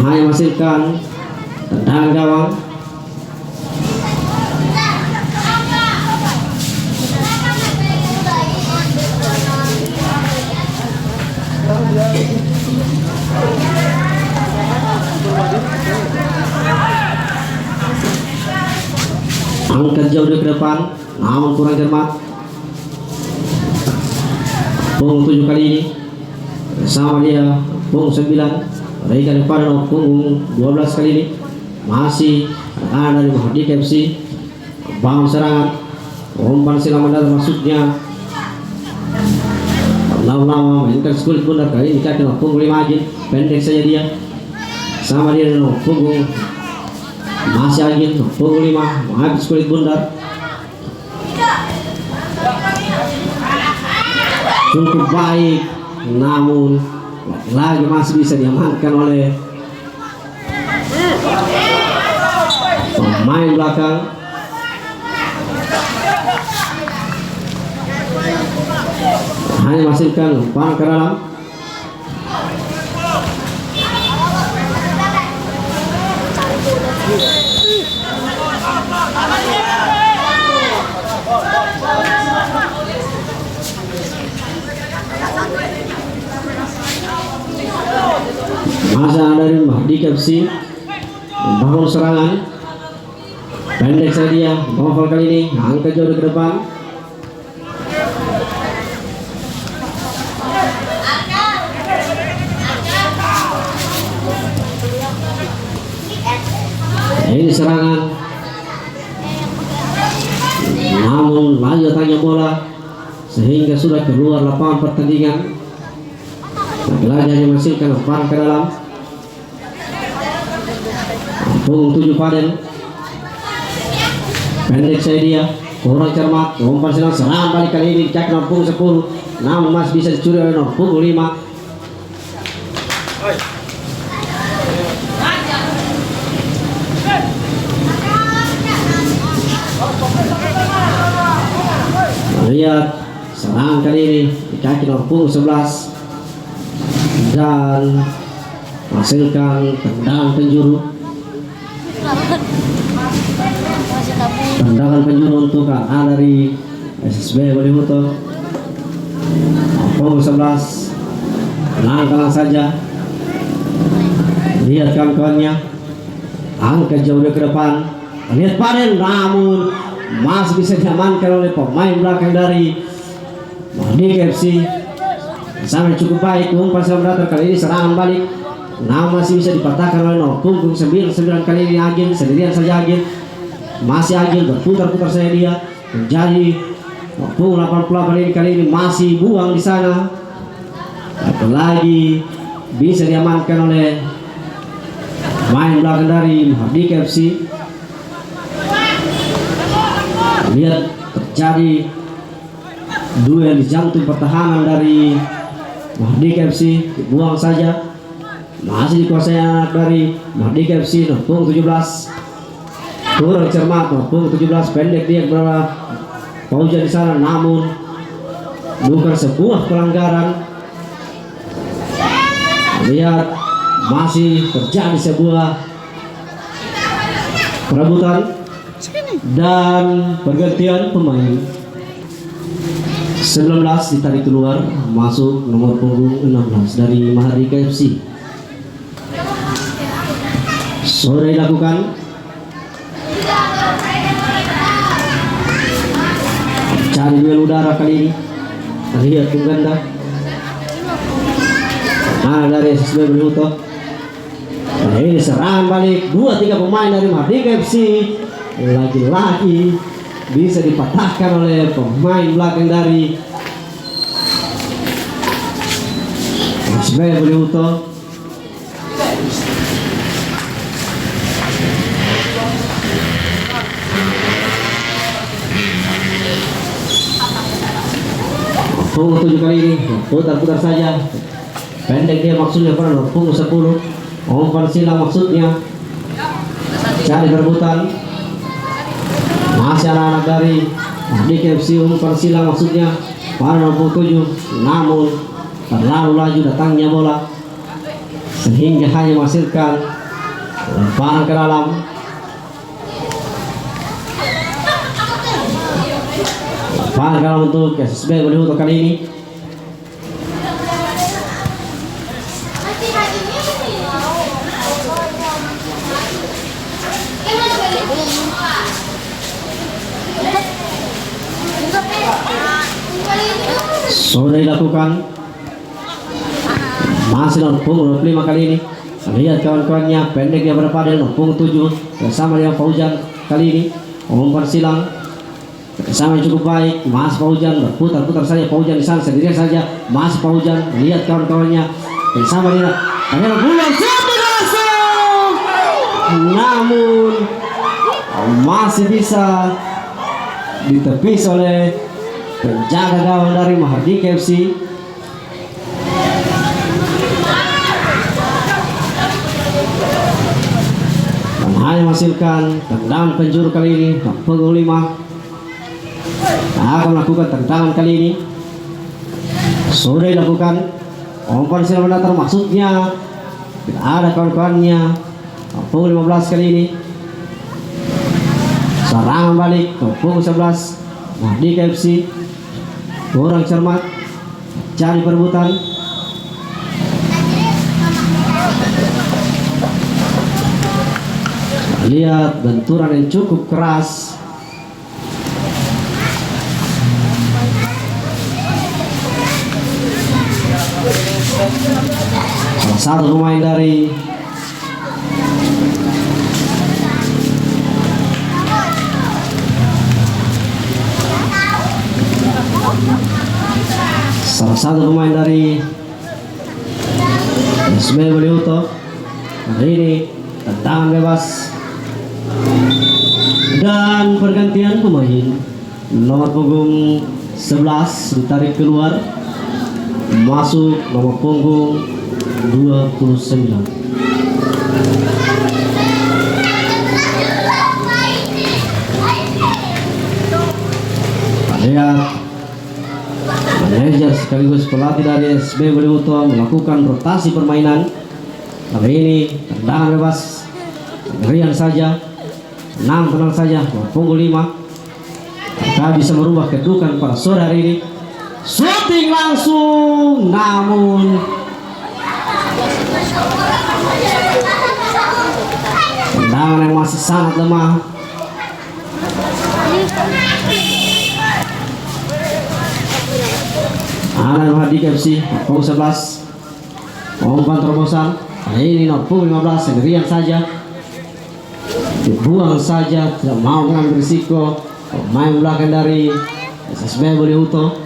hanya menghasilkan tendangan gawang. Angkat jauh ke depan, namun kurang cermat. Punggung 7 kali ini bersama dia punggung 9 berikan kepada nomor punggung 12 kali ini, masih ada dari Mardika FC bangun serangan, umpan silang mendatar masuknya. Lama-lama mainkan sekulit bundar kali ini kaki nomor punggung 5 Agil, pendek saja dia sama dia nomor punggung masih Agil nomor punggung 5 menghabis sekulit bundar. Cukup baik, namun lagi masih bisa diamankan oleh pemain belakang. Hanya menghasilkan umpan ke dalam. Masa dari Mardika FC membangun serangan pendek saja dia, novel kali ini angkat jauh ke depan. Ini serangan, namun laju datangnya bola sehingga sudah keluar lapangan pertandingan. Lagi-lagi hanya menghasilkan umpan ke dalam. Punggung 7 Fadel pendek saya dia kurang cermat, umpan silang serangan balik kali ini cek nomor punggung 10, namun masih bisa dicuri oleh nomor punggung 5. Lihat serangan kali ini di kaki nomor punggung 11 dan menghasilkan tendangan penjuru. Tendangan penjuru untuk A dari SSB Beliuto. Punggung 11 tenang saja. Lihat kawan-kawannya, angkat jauh ke depan. Lihat Paden, namun masih bisa diamankan oleh pemain belakang dari Mardika FC. Sangat cukup baik, umpan silang mendatar kali ini serangan balik, namun masih bisa dipatahkan oleh nomor punggung 9 kali ini Agil, sendirian saja Agil. Masih Agil berputar-putar saya dia menjadi nomor punggung 88 kali ini masih buang di sana. Lagi bisa diamankan oleh main belakang dari Mardika FC. Lihat terjadi duel di jantung pertahanan dari Mardika FC, dibuang saja, masih dikuasai anak dari Mardika FC, nomor 17 kurang cermat, nomor 17 pendek dia kepada Paujan di sana, namun bukan sebuah pelanggaran. Lihat masih terjadi sebuah perebutan dan pergantian pemain. 19 ditarik keluar, masuk nomor punggung 16 dari Mahardika FC. Sudah dilakukan. Cari duel udara kali ini. Lihat ganda. Mana dari SSB Beluto. Nah, ini serangan balik 2-3 pemain dari Mardika FC. Lagi-lagi bisa dipatahkan oleh pemain belakang dari SSB Beluto. Punggung 7 kali ini, putar-putar saja. Pendek dia maksudnya pada punggung 10. Umpan silang maksudnya. Cari perebutan. Masih anak-anak dari Mardika FC, umpan silang maksudnya pada punggung 7. Namun terlalu laju datangnya bola sehingga hanya menghasilkan lemparan ke dalam. Lemparan ke dalam untuk SSB Beluto kali ini. Sudah dilakukan. Masih nomor 25 kali ini. Lihat kawan-kawannya, pendek dia berpada nomor 7 bersama dengan Paujan kali ini. Umpan silang bersama yang cukup baik. Mas Paujan berputar-putar saja. Paujan di sana sendirian saja. Mas Paujan lihat kawan-kawannya bersama dia. Ada bulan langsung. Namun masih bisa ditepis oleh penjaga gawang dari Mahardika FC. Dan hanya menghasilkan tendangan penjuru kali ini. Punggung 5 akan melakukan tendangan kali ini. Sudah dilakukan. Umpan silang mendatar maksudnya tidak ada kawan-kawannya. Punggung 15 kali ini. Serangan balik ke punggung 11 Mardika FC. Kurang cermat, cari perebutan. Lihat benturan yang cukup keras. Salah satu pemain dari SSB Beluto hari ini tendangan bebas dan pergantian pemain. Nomor punggung 11 ditarik keluar, masuk nomor punggung 29. Lihat manajer sekaligus pelatih dari SSB Beluto melakukan rotasi permainan. Kali ini tendangan bebas, riang saja, tenang saja. Punggung 5 akan bisa merubah kedudukan pada sore hari ini. Shooting langsung, namun tendangan yang masih sangat lemah. Anak Mardika FC, punggung 11. Umpan terobosan. Kali ini punggung 15 sendirian saja. Dibuang saja, tidak mau mengambil risiko. Pemain belakang dari SSB Beluto.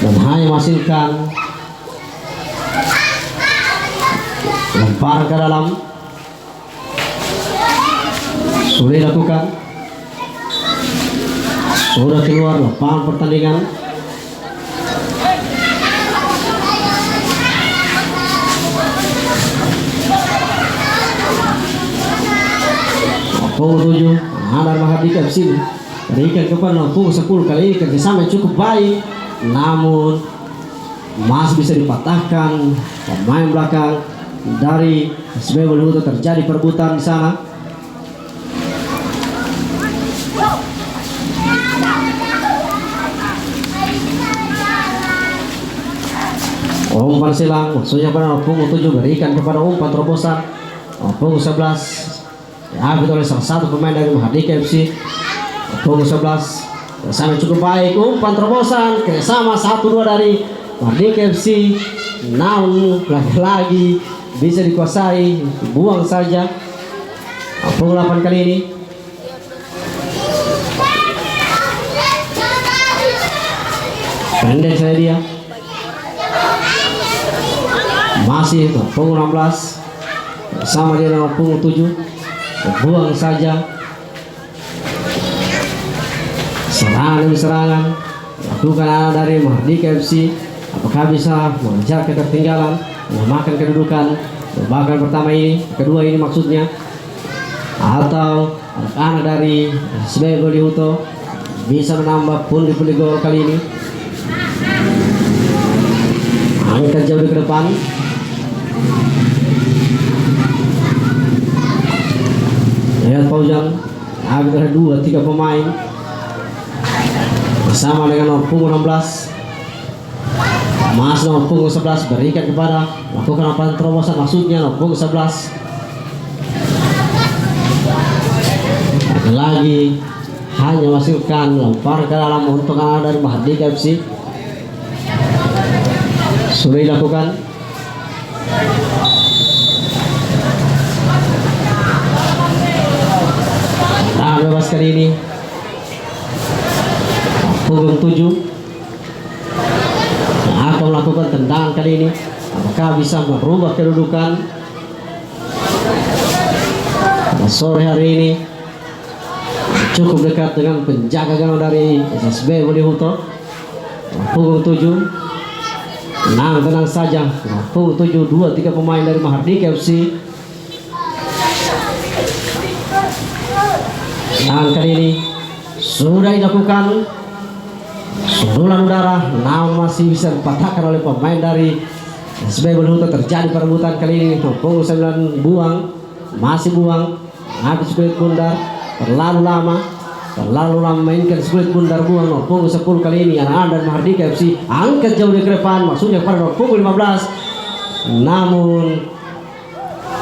Dan hanya menghasilkan lemparan ke dalam. sudah dilakukan, sudah keluar lapangan pertandingan. Pukul 7 Adar Mahardika FC berikan kepada pukul 10 kali ini kerjasama yang cukup baik, namun masih bisa dipatahkan pemain belakang dari SB Bolihuto. Terjadi perebutan di sana. Umpan silang maksudnya pada pukul 7 berikan kepada umpan terobosan pukul 11 diambil oleh salah satu pemain dari Mahardika FC. Pukul 11 bersama cukup baik, umpan terobosan kerjasama 1-2 dari Mahardika FC, namun lagi-lagi bisa dikuasai, buang saja. Pukul 8 kali ini pendek saya dia masih pukul 16 sama dia dengan pukul 7, buang saja. Serangan demi serangan lakukan dari Mahardika FC. Apakah bisa mengejar ketertinggalan, menyamakan kedudukan babak pertama ini, kedua ini maksudnya, atau anak-anak dari SB Bolihuto bisa menambah pundi-pundi gol kali ini. Angkat jauh ke depan. Lihat Fauzan, ada 2-3 pemain bersama dengan punggung 16. Mas nomor punggung 11 berikan kepada lakukan apa terobosan maksudnya punggung 11. Lagi hanya masukkan lempar ke dalam untuk anak dari Mahardika FC. Sudah dilakukan. Bebas kali ini punggung 7 yang akan melakukan tendangan kali ini. Apakah bisa merubah kedudukan pada sore hari ini? Cukup dekat dengan penjaga gawang dari SSB Bolihuto. Punggung 7 tenang saja. Punggung 7 2-3 pemain dari Mahardika FC. Dan kali ini sudah dilakukan sundulan udara, namun masih bisa dipatahkan oleh pemain dari SB Bolihuto. Terjadi perebutan kali ini. Pukul 9 buang, masih buang, habis kulit bundar, terlalu lama mainkan kulit bundar buang. Pukul 10 kali ini anak dan Mahardika FC angkat jauh ke depan, maksudnya pada pukul 15, namun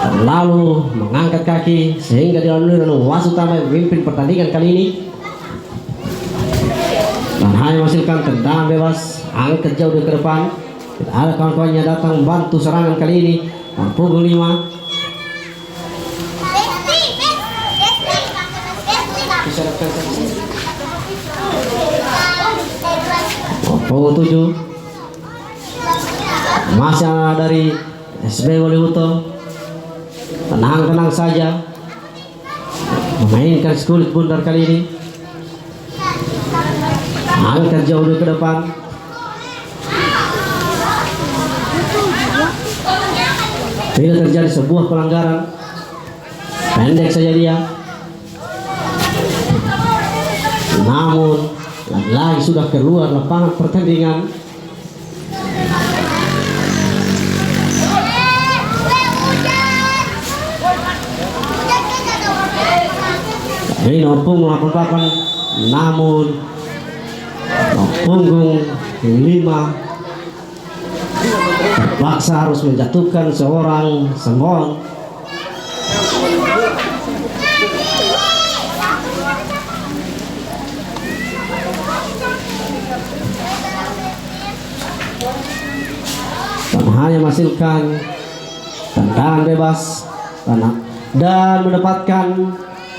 terlalu mengangkat kaki sehingga dilalui oleh wasit utama yang memimpin pertandingan kali ini, dan hanya menghasilkan tendangan bebas. Angkat jauh ke depan, tidak ada kawan-kawannya datang membantu serangan kali ini. Pukul 5 pukul 7 masih ada dari SB Bolihuto. Tenang saja memainkan kulit bundar kali ini. Angkat jauh ke depan. Tidak terjadi sebuah pelanggaran, pendek saja dia, namun lagi sudah keluar lapangan pertandingan. Ini punggung 88, namun punggung 5 terpaksa harus menjatuhkan seorang Senggon. Dan hanya menghasilkan tendangan bebas dan mendapatkan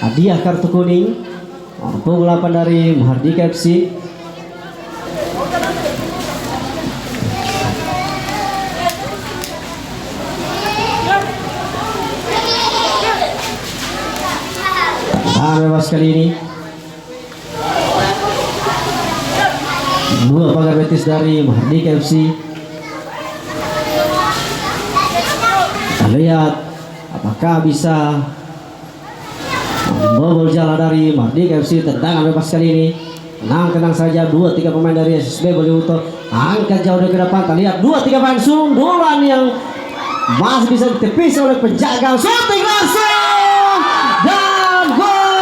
hadiah kartu kuning. Pukul 8 dari Mahardika FC. Tendangan bebas kali ini. Dua pagar betis dari Mahardika FC. Kita lihat apakah bisa membobol jala dari Mahardika FC. Tendangan bebas kali ini. Tenang saja, 2-3 pemain dari SSB Bolihuto angkat jauh dari ke depan. Kita lihat 2-3 pemain sundulan yang masih bisa ditepis oleh penjaga. Shooting langsung dan gol.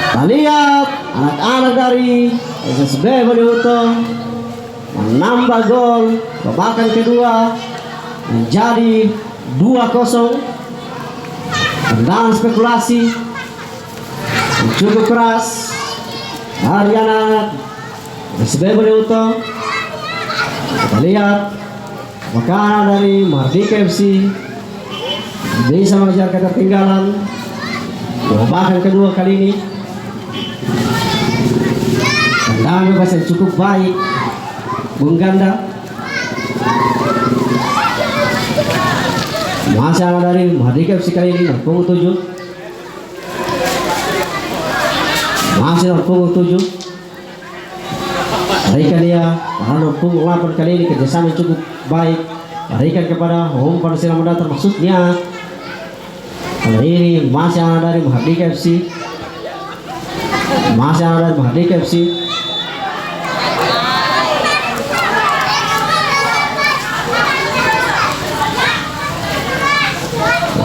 Kita lihat anak-anak dari SSB Bolihuto menambah gol babak kedua menjadi 2-0. Tendangan spekulasi cukup keras dari anak SSB Bolihuto. Kita lihat apakah dari Mahardika FC bisa mengejar ketertinggalan babak kedua kali ini. Tendangan bebas yang cukup baik Bung Ganda. Masih ada dari Mahardika FC kali ini punggung 7. Masih punggung 7. Berikan dia pada punggung 8 kali ini, kerjasama yang cukup baik. Berikan kepada umpan silang datar, maksudnya kali ini masih ada dari Mahardika FC. Masih ada dari Mahardika FC.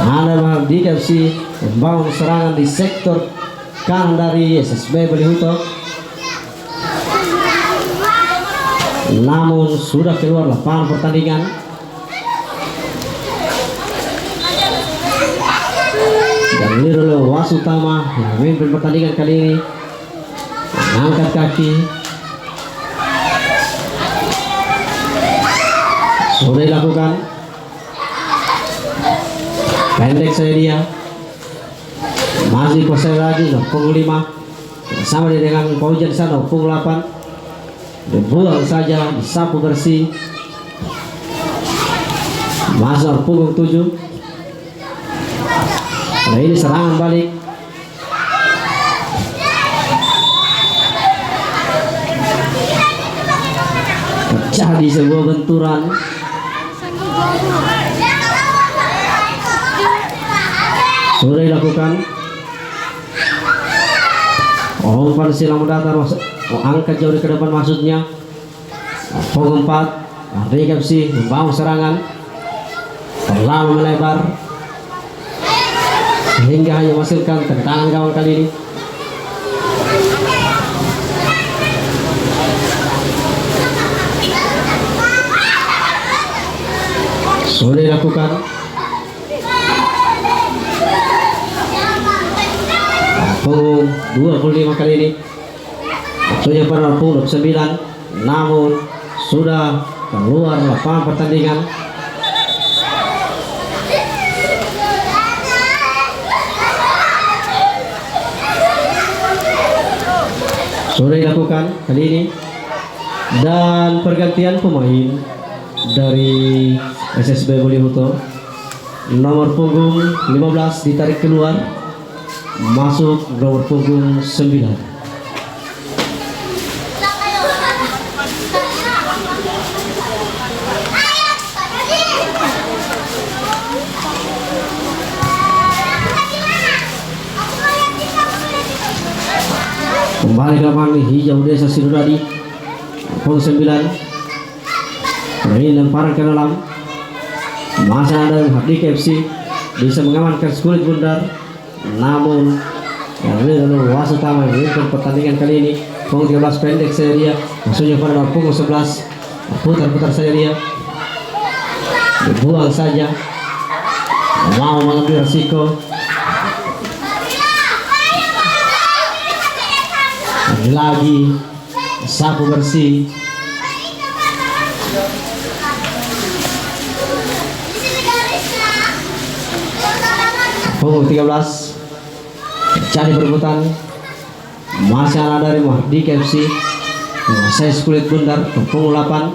Ada Mahardika FC membangun serangan di sektor kanan dari SSB Bolihuto, namun sudah keluar lapangan pertandingan. Dan Lirolo Wasutama yang memimpin pertandingan kali ini mengangkat kaki. Sudah dilakukan. Pendek saya dia. Masih kuasai lagi punggung 5. Sama dengan Paujan sana punggung 8. Dibuang saja, disapu bersih. Masuk punggung 7. Nah, ini serangan balik. Terjadi sebuah benturan. Sudah dilakukan. Umpan silang datar, angkat jauh ke depan maksudnya. Punggung 4. Mahardika FC membangun serangan terlalu melebar sehingga hanya menghasilkan tendangan gawang kali ini. Sudah dilakukan. Punggung 25 kali ini. Maksudnya pada punggung 29, namun sudah keluar lapangan pertandingan. Sudah dilakukan kali ini. Dan pergantian pemain dari SSB Bolihuto. Nomor punggung 15 ditarik keluar, masuk nomor punggung 9. Kembali ke lapangan hijau Desa Sidodadi, punggung 9. Ini lemparan ke dalam. Masih ada Mahardika FC bisa mengamankan kulit bundar, namun yang ini adalah Wasutama yang memimpin pertandingan kali ini. Punggung 13 pendek saja dia, maksudnya pada punggung 11 putar-putar saja dia, dibuang saja, mau mengambil resiko. Lagi sapu bersih. Punggung 13 cari perebutan. Masih ada dari Mahardika FC menguasai kulit bundar. Punggung 8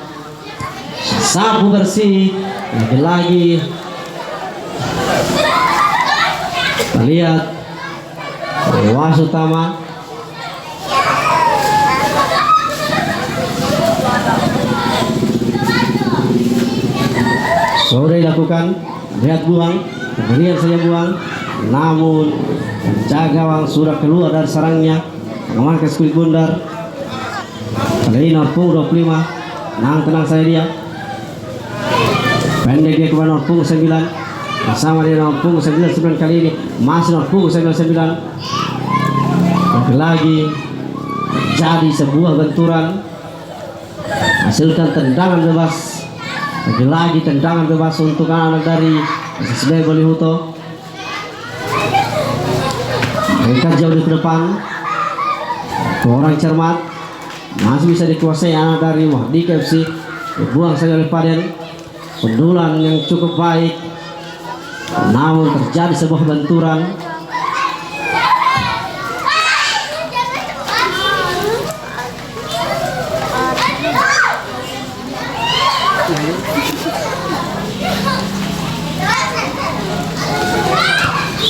sapu bersih. Lagi Kita lihat wasit utama sudah dilakukan, lihat buang, kemudian saja buang, namun penjaga gawang sudah keluar dari sarangnya, mengamankan skuit bundar. Kali ini nomor punggung 25, tenang saja dia, pendek dia kepada nomor punggung 9, bersama dia nomor punggung 99 kali ini, masih nomor punggung 99, lagi jadi sebuah benturan, hasilkan tendangan bebas. Lagi tendangan bebas untuk anak dari SSB Bolihuto. Mereka jauh di depan. Orang cermat masih bisa dikuasai anak dari Mahardika FC. Dibuang saja oleh Paden. Sundulan yang cukup baik, namun terjadi sebuah benturan.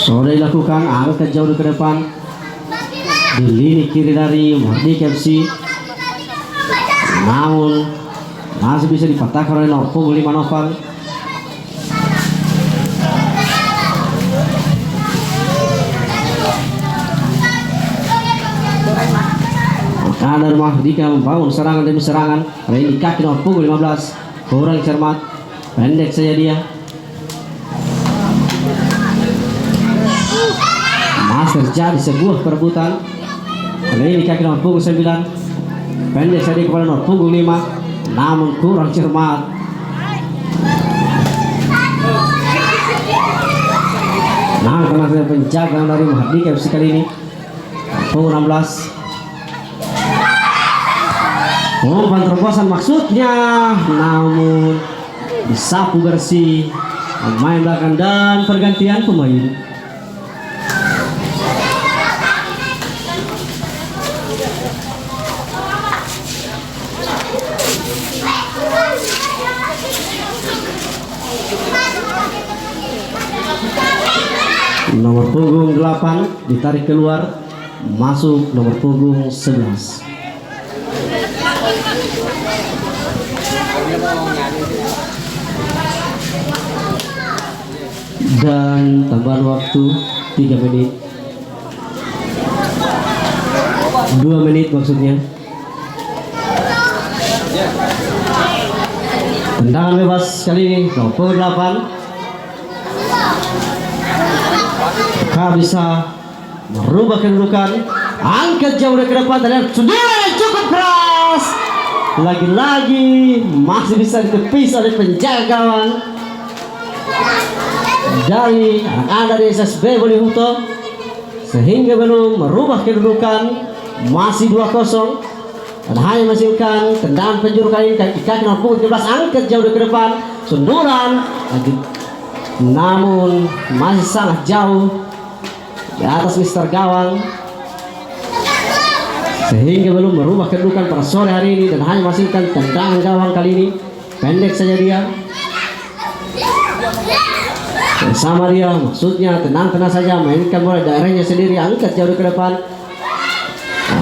Sudah dilakukan, angkat jauh ke depan di lini kiri dari Mahardika FC, namun masih bisa dipatahkan oleh nomor punggung 5 Noval. Kader Mahardika membangun serangan demi serangan. Kali ini kaki nomor punggung 15 kurang cermat, pendek saja dia. Masih terjadi sebuah perebutan. Kali ini kaki nomor punggung 9, pendek saja kepada nomor punggung 5, namun kurang cermat. Nah, karena saya penjaga dari Mahardika FC kali ini, punggung 16. Umpan terobosan maksudnya, namun disapu bersih pemain belakang dan pergantian pemain. Nomor punggung 8 ditarik keluar, masuk nomor punggung 11. Dan tambahan waktu 3 menit, 2 menit maksudnya. Tendangan bebas kali ini nomor punggung 8. Bisa merubah kedudukan, angkat jauh ke depan, dan sundulan cukup keras. Lagi-lagi masih bisa ditepis oleh penjaga gawang dari anak-anak dari SSB Bolihuto, sehingga belum merubah kedudukan, masih 2-0 dan hanya menghasilkan tendangan penjuru kali ini kaki nomor punggung 13, angkat jauh ke depan, sundulan lagi, namun masih sangat jauh di atas Mister Gawang, sehingga belum merubah kedudukan pada sore hari ini dan hanya menghasilkan tendangan gawang kali ini, pendek saja dia. Bersama dia maksudnya tenang-tenang saja, mainkan bola daerahnya sendiri, angkat jauh ke depan,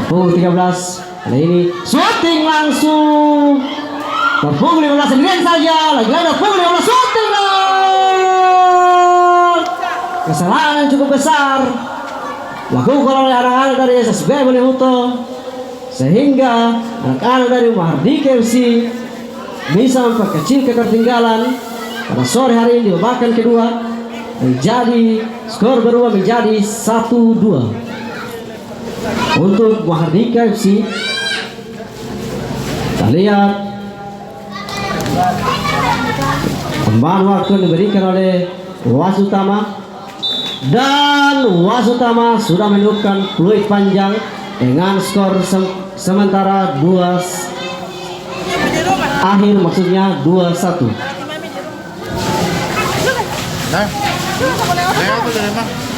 punggung 13 kali ini shooting langsung punggung 15 sendirian saja, lagi-lagi punggung 15 shooting kesalahan yang cukup besar lakukan oleh anak-anak dari SSB Bolihuto, sehingga anak-anak dari Mahardika FC bisa memperkecil ketertinggalan pada sore hari ini di babak kedua, menjadi skor berubah menjadi 1-2 untuk Mahardika FC. Kita lihat tambahan waktu yang diberikan oleh wasit utama, dan wasit utama sudah menentukan peluit panjang dengan skor sementara 2 akhir, maksudnya 2-1. Nah, aku dari mana?